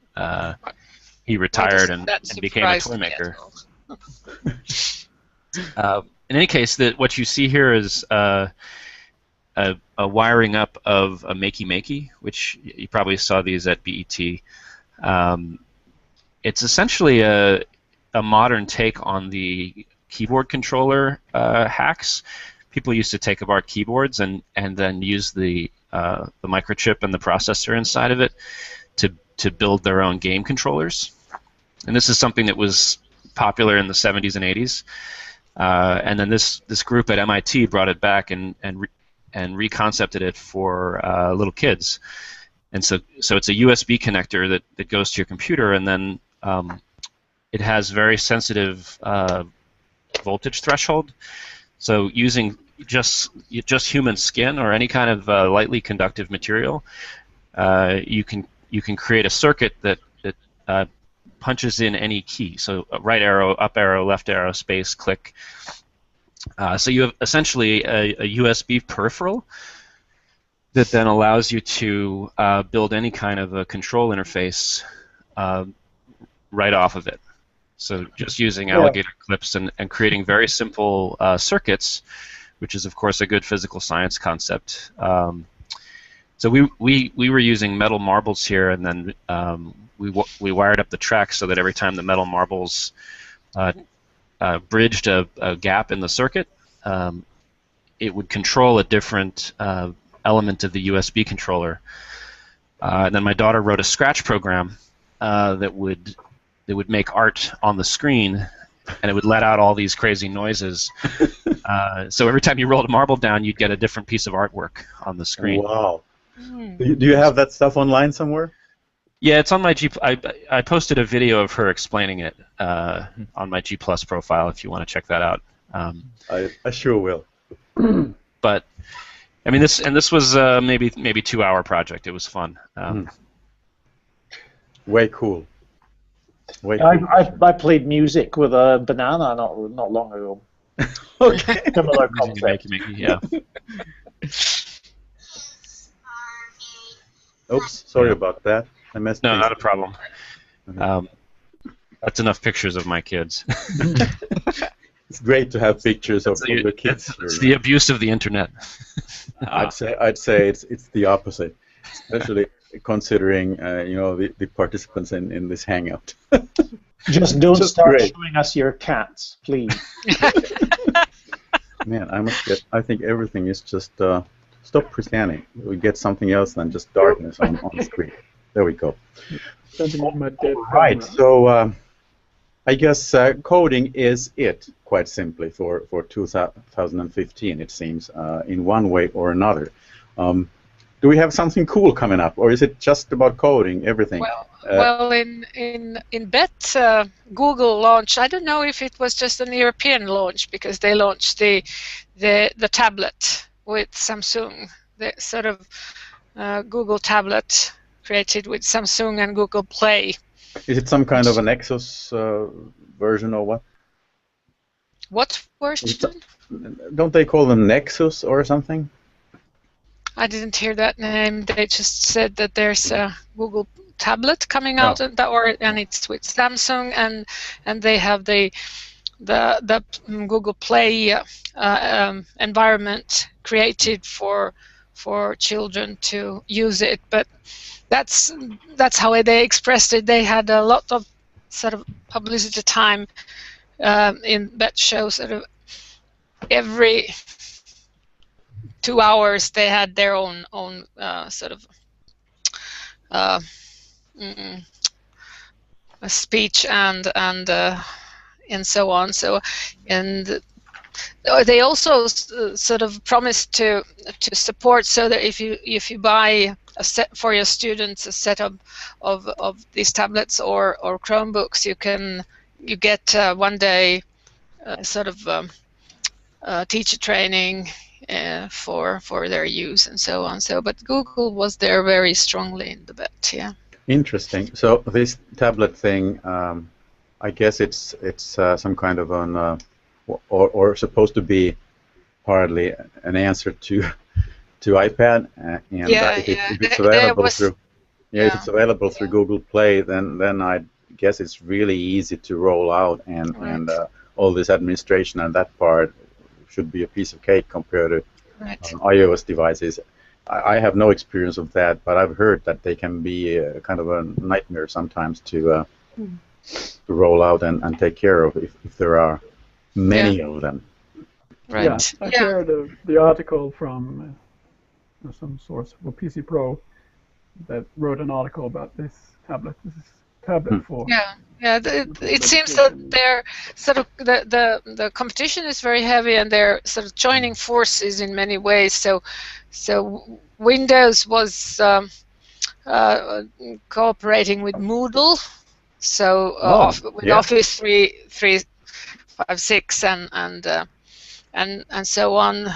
He retired and became a toy maker. In any case, what you see here is a wiring up of a Makey, which you probably saw these at BET. It's essentially a modern take on the keyboard controller hacks. People used to take apart keyboards and then use the microchip and the processor inside of it to build their own game controllers. And this is something that was popular in the 70s and 80s. And then this group at MIT brought it back and reconcepted it for little kids. And so it's a USB connector that goes to your computer, and then it has very sensitive voltage threshold. So using just human skin or any kind of lightly conductive material, you can create a circuit that punches in any key. So right arrow, up arrow, left arrow, space, click. So you have essentially a USB peripheral that then allows you to build any kind of a control interface right off of it. So just using alligator clips and creating very simple circuits, which is of course a good physical science concept. So we were using metal marbles here, and then we wired up the tracks so that every time the metal marbles bridged a gap in the circuit, it would control a different element of the USB controller. And then my daughter wrote a Scratch program that would make art on the screen, and it would let out all these crazy noises. So every time you rolled a marble down, you'd get a different piece of artwork on the screen. Wow. Do you have that stuff online somewhere? Yeah, it's on my G. I posted a video of her explaining it on my G+ profile if you want to check that out. I sure will. But I mean, this was maybe 2-hour project. It was fun. Way cool. I played music with a banana not long ago. Okay. Similar concept. Yeah. Oops, sorry about that. I messed. No, not a problem. That's enough pictures of my kids. It's great to have pictures of the kids. It's the abuse of the internet. I'd say it's the opposite, especially considering the participants in this hangout. Just don't start showing us your cats, please. Man, I think everything is just stop pretending. We get something else than just darkness on the screen. There we go. Right. So I guess coding is it, quite simply, for 2015. It seems in one way or another. Do we have something cool coming up, or is it just about coding everything? Well, in BET, Google launched. I don't know if it was just an European launch, because they launched the tablet with Samsung, the sort of Google tablet created with Samsung and Google Play. Is it some kind of a Nexus version or what? What version? Don't they call them Nexus or something? I didn't hear that name. They just said that there's a Google tablet coming out, and it's with Samsung, and they have the Google Play environment created for children to use it. But that's how they expressed it. They had a lot of sort of publicity time in that show. Sort of every 2 hours they had their own sort of a speech and so on. So, and they also sort of promised to support, so that if you buy a set for your students, a set of these tablets or Chromebooks, you get 1 day sort of teacher training for their use and so on. So, but Google was there very strongly in the bet. Yeah. Interesting. So this tablet thing, I guess it's some kind of an or supposed to be partly an answer to iPad, and if it's available if it's available through Google Play, then I guess it's really easy to roll out, and all this administration and that part should be a piece of cake compared to iOS devices. I have no experience of that, but I've heard that they can be kind of a nightmare sometimes to roll out and take care of if there are many of them. Right. Yeah, I shared the article from some source for PC Pro that wrote an article about this tablet. This is tablet for. Yeah. It seems that they're sort of the competition is very heavy, and they're sort of joining forces in many ways. So Windows was cooperating with Moodle, so with Office 3.5.6 and so on.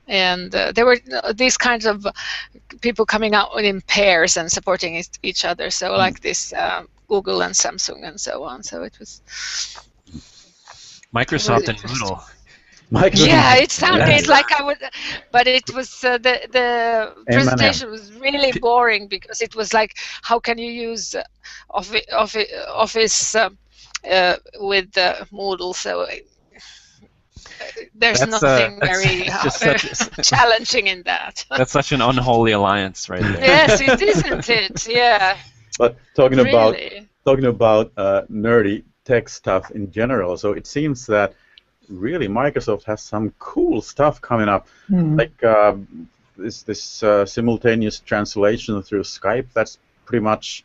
And there were these kinds of people coming out in pairs and supporting each other. So like this Google and Samsung and so on. So it was Microsoft really and Moodle. Yeah, it sounded like I would, but it was the presentation was really boring because it was like, how can you use Office with Moodle? So there's nothing very challenging in that. That's such an unholy alliance, right there. Yes, it isn't it? Yeah. But talking about nerdy tech stuff in general, so it seems that really Microsoft has some cool stuff coming up, like this simultaneous translation through Skype. That's pretty much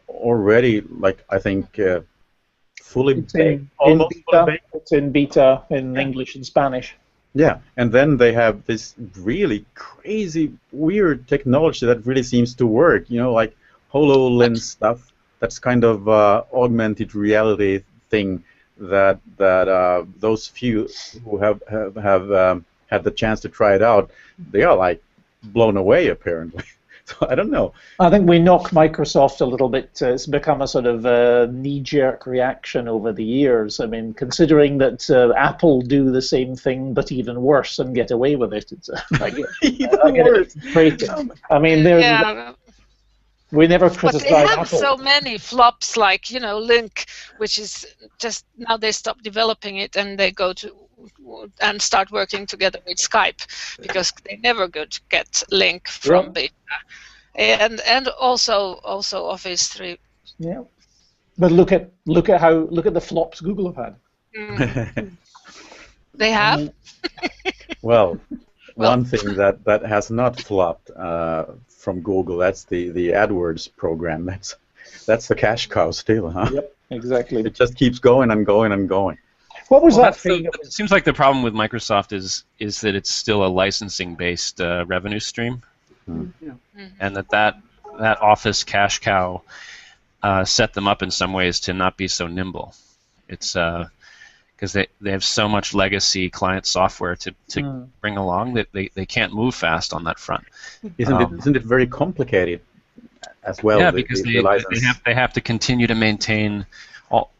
already, like, I think fully baked, almost fully baked. It's in beta in English and Spanish. Yeah, and then they have this really crazy, weird technology that really seems to work. You know, like HoloLens stuff. That's kind of augmented reality thing that those few who have had the chance to try it out, they are like blown away apparently. So I don't know. I think we knock Microsoft a little bit. It's become a sort of knee-jerk reaction over the years. I mean, considering that Apple do the same thing but even worse and get away with it, it's great. I mean, we never criticize Apple. But they have Apple. so many flops, like, you know, Link, which is just now they stop developing it and they go to and start working together with Skype because they never could get Link from beta, and also Office 3. Yeah, but look at the flops Google have had. They have. Well, one thing that has not flopped from Google, that's the AdWords program. That's the cash cow still, huh? Yep, exactly. It just keeps going and going and going. What was that thing? It seems like the problem with Microsoft is that it's still a licensing-based revenue stream, and that Office cash cow set them up in some ways to not be so nimble. It's because they have so much legacy client software to bring along that they can't move fast on that front. Isn't it very complicated as well? Yeah, because they have to continue to maintain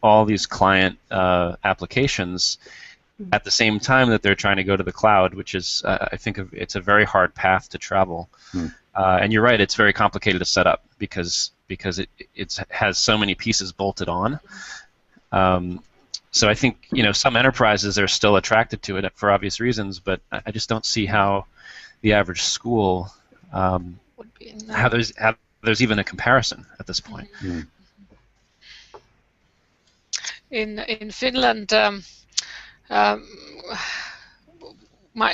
all these client applications at the same time that they're trying to go to the cloud, which is, I think, it's a very hard path to travel. And you're right, it's very complicated to set up because it has so many pieces bolted on. So I think, you know, some enterprises are still attracted to it for obvious reasons, but I just don't see how the average school, how there's even a comparison at this point. In Finland,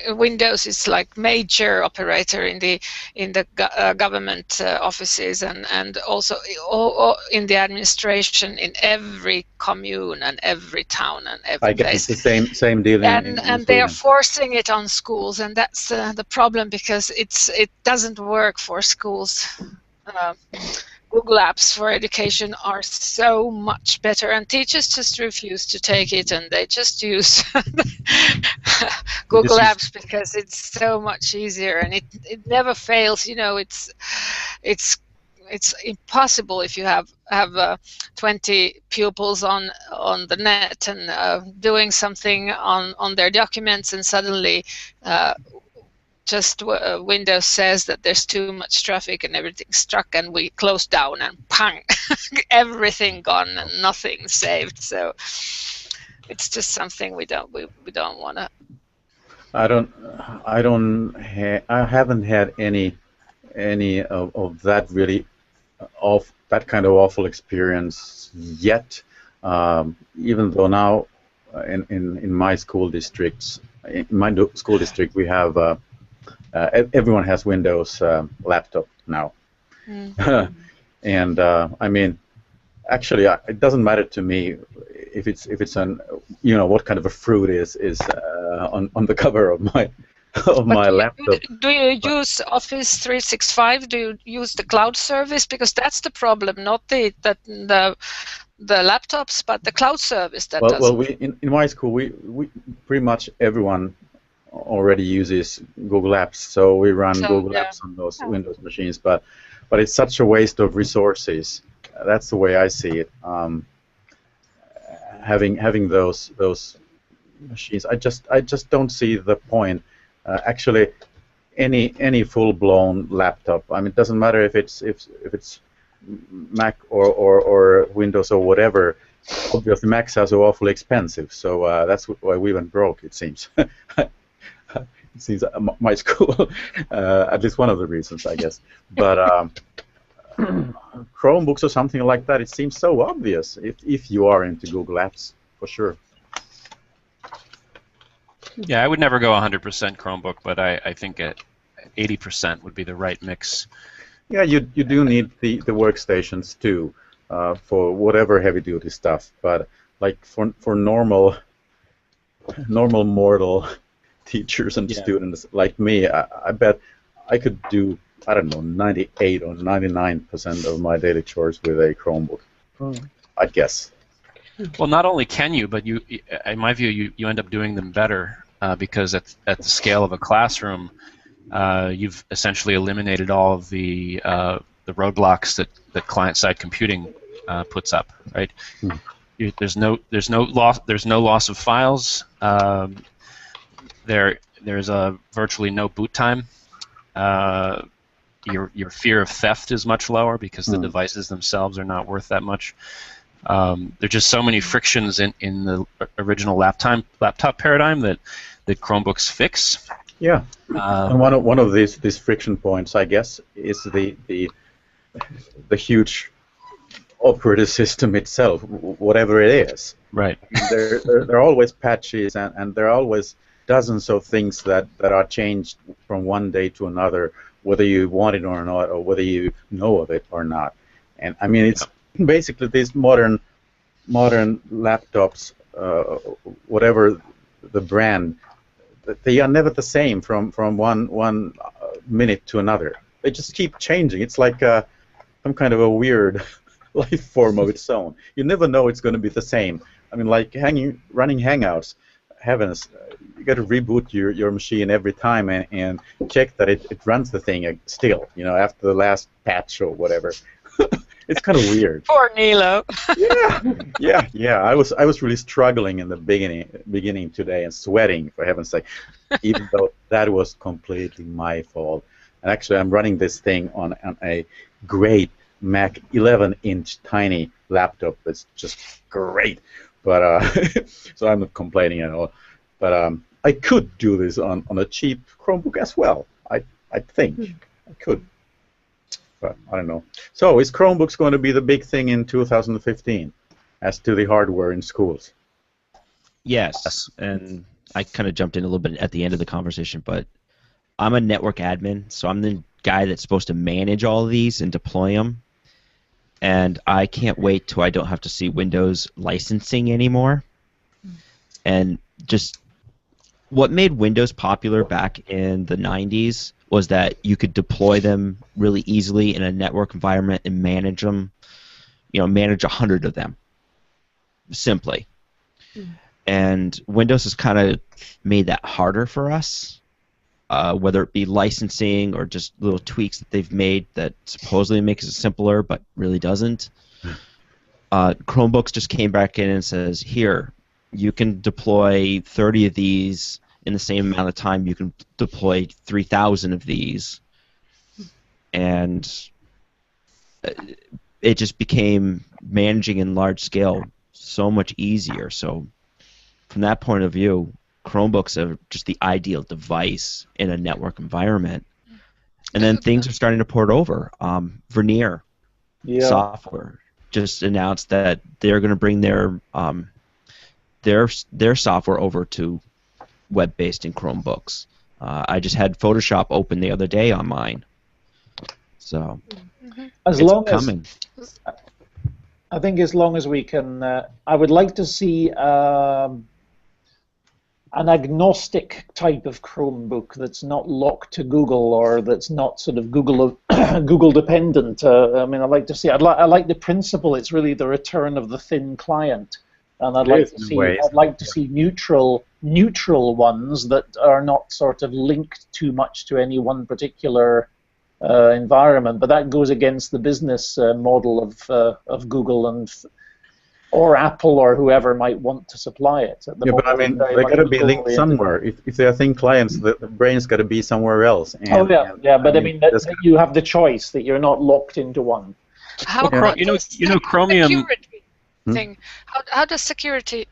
Windows is like major operator in the government offices and also in the administration in every commune and every town and every I guess place. it's the same deal. And they are forcing it on schools, and that's the problem because it doesn't work for schools. Google Apps for education are so much better, and teachers just refuse to take it, and they just use Google Apps because it's so much easier, and it never fails. You know, it's impossible if you have 20 pupils on the net and doing something on their documents, and suddenly just Windows says that there's too much traffic and everything's stuck, and we close down and pang, everything gone and nothing saved. So it's just something we don't want to. I haven't had any of that really of that kind of awful experience yet. Even though now in my school districts, school district, we have everyone has Windows laptop now. And I mean, actually, it doesn't matter to me if it's an what kind of a fruit is on the cover of my laptop. Do you use Office 365? Do you use the cloud service? Because that's the problem, not the laptops, but the cloud service that does. Well, in my school, we pretty much everyone already uses Google Apps, so we run Google Apps on those Windows machines. But it's such a waste of resources. That's the way I see it. Having those machines, I just don't see the point. Actually, any full-blown laptop. I mean, it doesn't matter if it's Mac or Windows or whatever. Obviously, Macs are so awfully expensive, so that's why we went broke. It seems. It seems my school, at least one of the reasons, I guess. But Chromebooks or something like that, it seems so obvious if you are into Google Apps, for sure. Yeah, I would never go 100% Chromebook, but I think 80% would be the right mix. Yeah, you do need the workstations too, for whatever heavy-duty stuff. But like for normal mortal teachers and students like me, I bet I could do, I don't know, 98 or 99% of my daily chores with a Chromebook. I guess. Well, not only can you, but you, in my view, you end up doing them better because at the scale of a classroom, you've essentially eliminated all of the roadblocks that client-side computing puts up, right? There's no loss of files. There's virtually no boot time. Your fear of theft is much lower because the devices themselves are not worth that much. There's just so many frictions in the original laptop paradigm that Chromebooks fix. Yeah, and one of these friction points, I guess, is the huge operating system itself, whatever it is. Right. There are always patches, and there are always dozens of things that are changed from one day to another, whether you want it or not, or whether you know of it or not. And I mean, it's basically these modern laptops, whatever the brand, they are never the same from one minute to another. They just keep changing. It's like some kind of a weird life form of its own. You never know it's going to be the same. I mean, like running Hangouts, heavens, you got to reboot your machine every time and check that it runs the thing still, after the last patch or whatever. It's kind of weird. Poor Nilo. Yeah. I was really struggling in the beginning today and sweating, for heaven's sake, even though that was completely my fault. And actually, I'm running this thing on a great Mac 11-inch tiny laptop that's just great. But so I'm not complaining at all. But I could do this on a cheap Chromebook as well. I think I could. But I don't know. So is Chromebooks going to be the big thing in 2015 as to the hardware in schools? Yes, and I kind of jumped in a little bit at the end of the conversation, but I'm a network admin, so I'm the guy that's supposed to manage all of these and deploy them. And I can't wait till I don't have to see Windows licensing anymore. And just what made Windows popular back in the 90s was that you could deploy them really easily in a network environment and manage them, manage 100 of them simply. And Windows has kind of made that harder for us, whether it be licensing or just little tweaks that they've made that supposedly makes it simpler but really doesn't. Chromebooks just came back in and says, here, you can deploy 30 of these in the same amount of time you can deploy 3,000 of these. And it just became managing in large scale so much easier. So from that point of view, Chromebooks are just the ideal device in a network environment. And then things are starting to port over. Vernier software just announced that they're going to bring their software over to web-based in Chromebooks. I just had Photoshop open the other day on mine, so as long coming. I think as long as we can, I would like to see an agnostic type of Chromebook that's not locked to Google or that's not sort of Google dependent. I mean, I'd like to see. I like the principle. It's really the return of the thin client, and I'd like to see neutral ones that are not sort of linked too much to any one particular environment, but that goes against the business model of Google or Apple or whoever might want to supply it. But I mean, they got to be linked somewhere. If they are thin clients, the brain's got to be somewhere else. And, but I mean, that you have the choice that you're not locked into one. How Chromium thing? How does security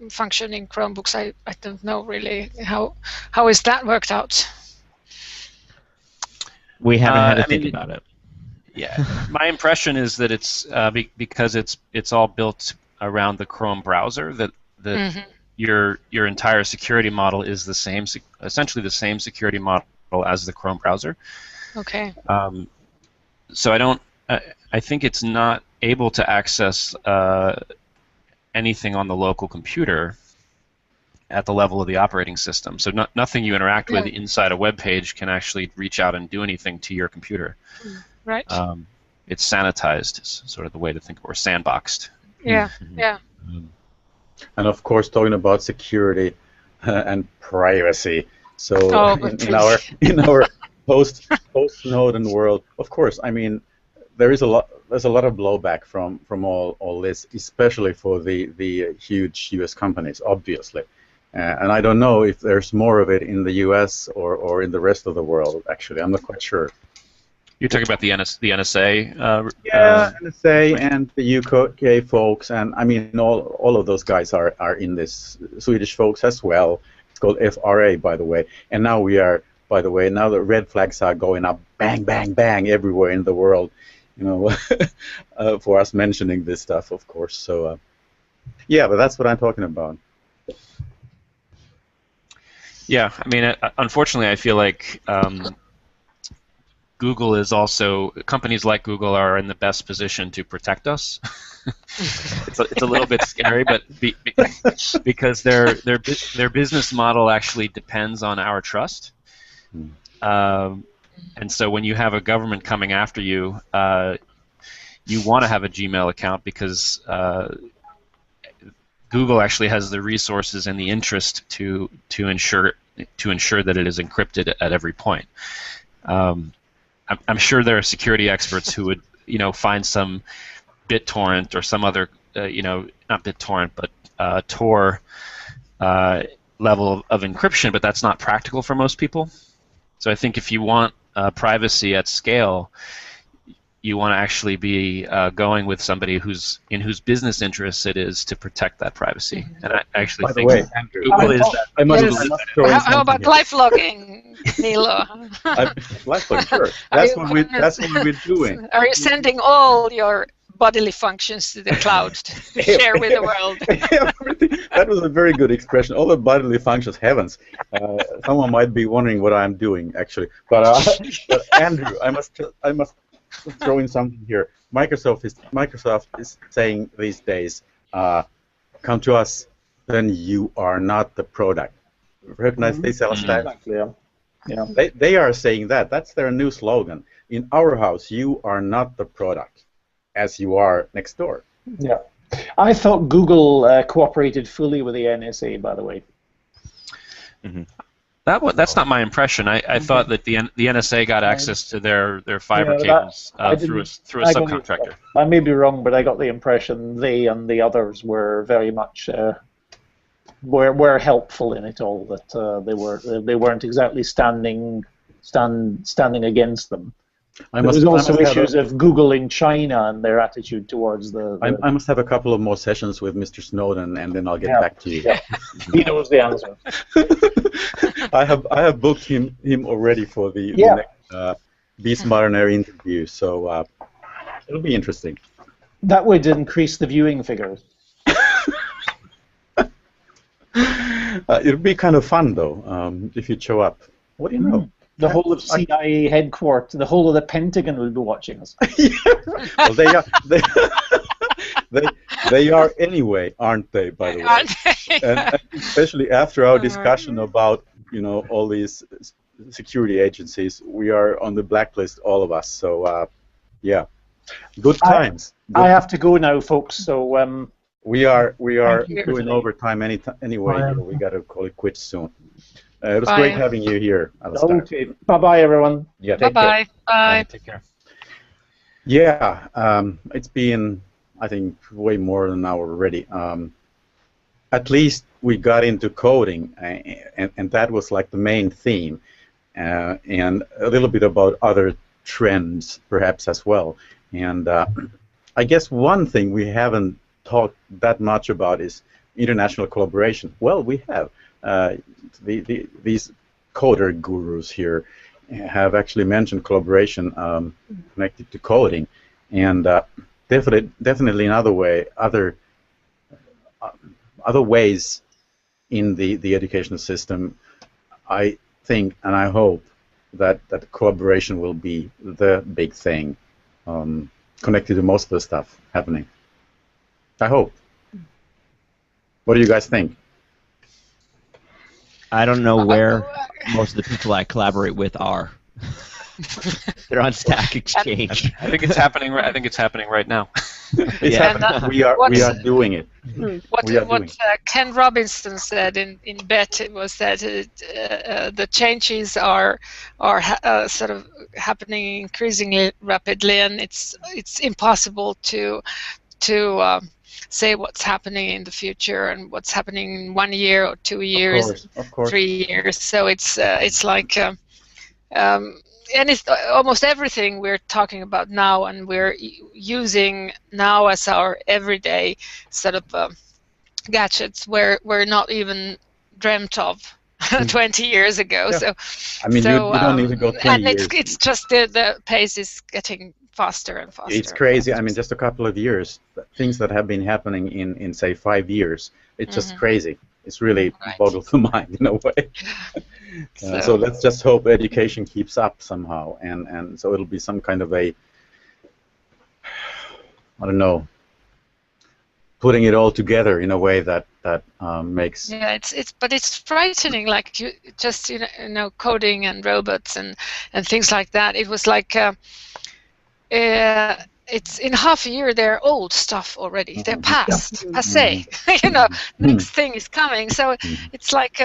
function in Chromebooks? I don't know really. How is that worked out? We haven't had to think about it. Yeah, my impression is that it's because it's all built around the Chrome browser that your entire security model is the same, essentially the same security model as the Chrome browser. Okay. So I think it's not able to access anything on the local computer at the level of the operating system. So nothing you interact with inside a web page can actually reach out and do anything to your computer. Right. It's sanitized, is sort of the way to think, or sandboxed. Yeah, yeah. And of course, talking about security and privacy. So in our post Snowden world, of course, I mean, there's a lot of blowback from all this, especially for the huge U.S. companies, obviously. And I don't know if there's more of it in the U.S. or in the rest of the world. Actually, I'm not quite sure. You're talking about the NSA? NSA and the UK folks, and I mean all of those guys are in this. Swedish folks as well. It's called FRA, by the way. And now by the way, now the red flags are going up, bang, bang, bang, everywhere in the world. You know, for us mentioning this stuff, of course. So, yeah, but that's what I'm talking about. Yeah, I mean, unfortunately, I feel like Google is also, companies like Google are in the best position to protect us. It's a little bit scary, but because their business model actually depends on our trust. And so when you have a government coming after you, you want to have a Gmail account because Google actually has the resources and the interest to ensure that it is encrypted at every point. I'm sure there are security experts who would, find some BitTorrent or some other, not BitTorrent, but Tor level of encryption, but that's not practical for most people. So I think if you want privacy at scale, you want to actually be going with somebody whose business interests it is to protect that privacy. And I actually think Google is that. How about live logging, Nilo? Live logging, sure. That's what we're doing. Are you sending all your bodily functions to the cloud to share with the world? That was a very good expression. All the bodily functions, heavens. Someone might be wondering what I'm doing, actually. But Andrew, I must throw in something here. Microsoft is saying these days, come to us, then you are not the product. Recognize they sell that? Yeah. They are saying that. That's their new slogan. In our house, you are not the product, as you are next door. Yeah. I thought Google cooperated fully with the NSA, by the way. Mm-hmm. That's not my impression. I thought that the NSA got access to their fiber cables through a subcontractor. I may be wrong, but I got the impression they and the others were very much were helpful in it all. That they weren't exactly standing against them. There was also issues of Google in China and their attitude towards the... I must have a couple of more sessions with Mr. Snowden, and then I'll get back to you. Yeah. He knows the answer. I have booked him already for the next Be Smarter interview. So It'll be interesting. That would increase the viewing figures. It'll be kind of fun, though, if you show up. What do you know? The whole of CIA headquarters, the whole of the Pentagon will be watching us. Well, they are. They are anyway, aren't they? By the way, Aren't they? and especially after our discussion about all these security agencies, we are on the blacklist, all of us. So yeah, good times. I have to go now, folks. So we are doing overtime anyway. We got to call it quits soon. It was great having you here, Alistair. Okay. Bye-bye, everyone. Yeah, take Bye-bye. care. Bye. Take care. Yeah, it's been, I think, way more than an hour already. At least we got into coding, and that was like the main theme, and a little bit about other trends, perhaps, as well. And I guess one thing we haven't talked that much about is international collaboration. Well, we have. These coder gurus here have actually mentioned collaboration connected to coding, and definitely in other ways in the educational system. I think and I hope that collaboration will be the big thing connected to most of the stuff happening. I hope. What do you guys think? I don't know where most of the people I collaborate with are. They're on Stack Exchange. I think it's happening. I think it's happening right now. It's happening. We are doing it. What Ken Robinson said in BET was that the changes are sort of happening increasingly rapidly, and it's impossible to say what's happening in the future and what's happening in 1 year or 2 years, of course. 3 years. So it's like and it's almost everything we're talking about now and we're using now as our everyday sort of gadgets were not even dreamt of 20 years ago. Yeah. So I mean, you don't need to go 20 years. And it's just the pace is getting faster and faster. It's crazy. I mean, just a couple of years, things that have been happening in say 5 years, it's just crazy. It's really boggles the mind in a way. So let's just hope education keeps up somehow, and so it'll be some kind of a, I don't know, putting it all together in a way that makes. Yeah, but it's frightening. Like you just coding and robots and things like that. It was like. It's in half a year they're old stuff already. They're past, passé. Next thing is coming. So it's like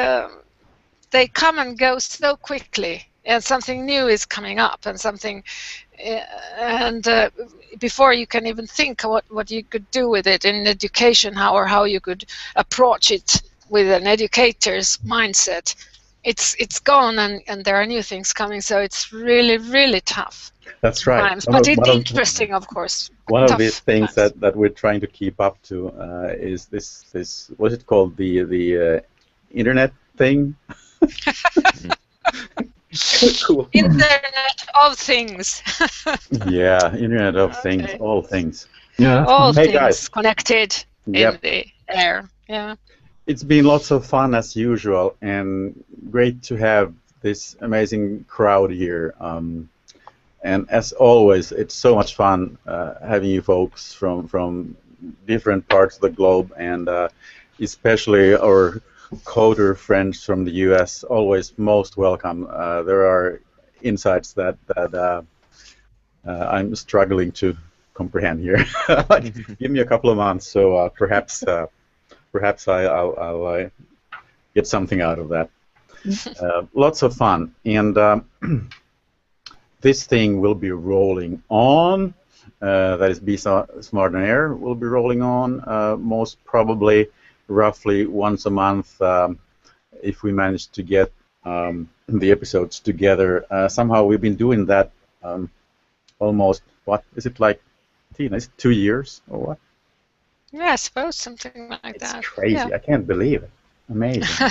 they come and go so quickly, and something new is coming up, and something, and before you can even think what you could do with it in education, how you could approach it with an educator's mindset, it's gone, and there are new things coming. So it's really, really tough. That's right. But it's interesting, of course. One of these things that we're trying to keep up to is this what's it called, the internet thing? Cool. Internet of Things. Yeah, Internet of Things, all things. Yeah. All things guys. connected in the air. Yeah. It's been lots of fun as usual, and great to have this amazing crowd here. And as always, it's so much fun having you folks from different parts of the globe, and especially our coder friends from the US, always most welcome. There are insights that I'm struggling to comprehend here. Give me a couple of months, so perhaps I'll get something out of that. Lots of fun, and this thing will be rolling on. That is, Be Smart on Air will be rolling on most probably roughly once a month if we manage to get the episodes together. Somehow we've been doing that almost, what is it like, Tina? Is it 2 years or what? Yeah, I suppose something like that. It's crazy. Yeah. I can't believe it. Amazing.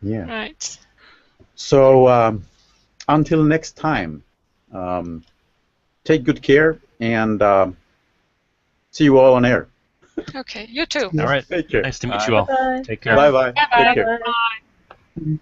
Yeah. Right. So until next time, take good care, and see you all on air. Okay, you too. All right. Take care. Nice to meet you all. Bye. Take care. Bye-bye. Bye-bye. Take care. Bye.